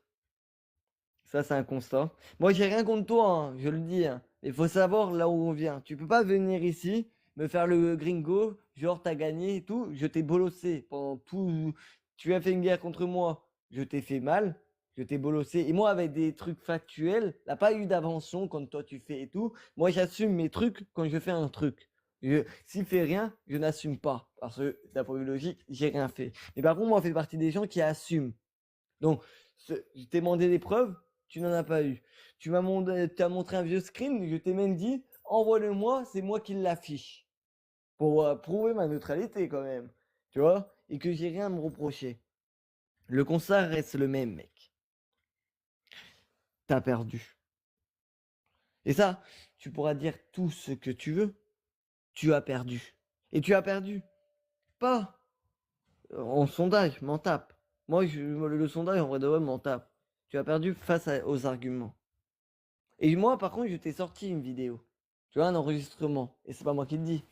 Ça, c'est un constat. Moi, j'ai rien contre toi, hein, je le dis. Hein. Il faut savoir là où on vient. Tu peux pas venir ici, me faire le gringo, genre t'as gagné et tout. Je t'ai bolossé pendant tout. Tu as fait une guerre contre moi. Je t'ai fait mal. Je t'ai bolossé. Et moi, avec des trucs factuels, t'as pas eu d'invention quand toi tu fais et tout. Moi, j'assume mes trucs quand je fais un truc. S'il fait rien, je n'assume pas. Parce que d'un point de vue logique, j'ai rien fait. Mais par contre, moi, on fait partie des gens qui assument. Donc, je t'ai demandé des preuves, tu n'en as pas eu. T'as montré un vieux screen, je t'ai même dit, envoie-le-moi, c'est moi qui l'affiche. Pour prouver ma neutralité quand même. Tu vois? Et que j'ai rien à me reprocher. Le constat reste le même, mec. T'as perdu. Et ça, tu pourras dire tout ce que tu veux. Tu as perdu. Et tu as perdu. Pas en sondage, m'en tape. Moi, le sondage, en vrai de vrai, m'en tape. Tu as perdu aux arguments. Et moi, par contre, je t'ai sorti une vidéo. Tu vois, un enregistrement. Et c'est pas moi qui le dis.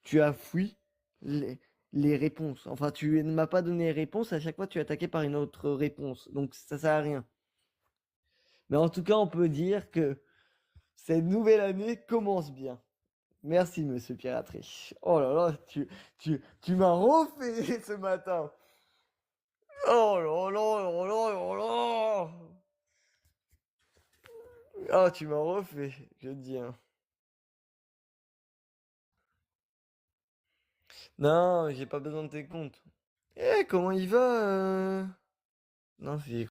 Tu as fui les réponses. Enfin, tu ne m'as pas donné les réponses. À chaque fois, tu es attaqué par une autre réponse. Donc, ça sert à rien. Mais en tout cas, on peut dire que cette nouvelle année commence bien. Merci, monsieur Piraterie. Oh là là, tu m'as refait ce matin. Oh là là, oh là, oh là. Oh, tu m'as refait, je te dis. Hein. Non, j'ai pas besoin de tes comptes. Eh, comment il va Non, c'est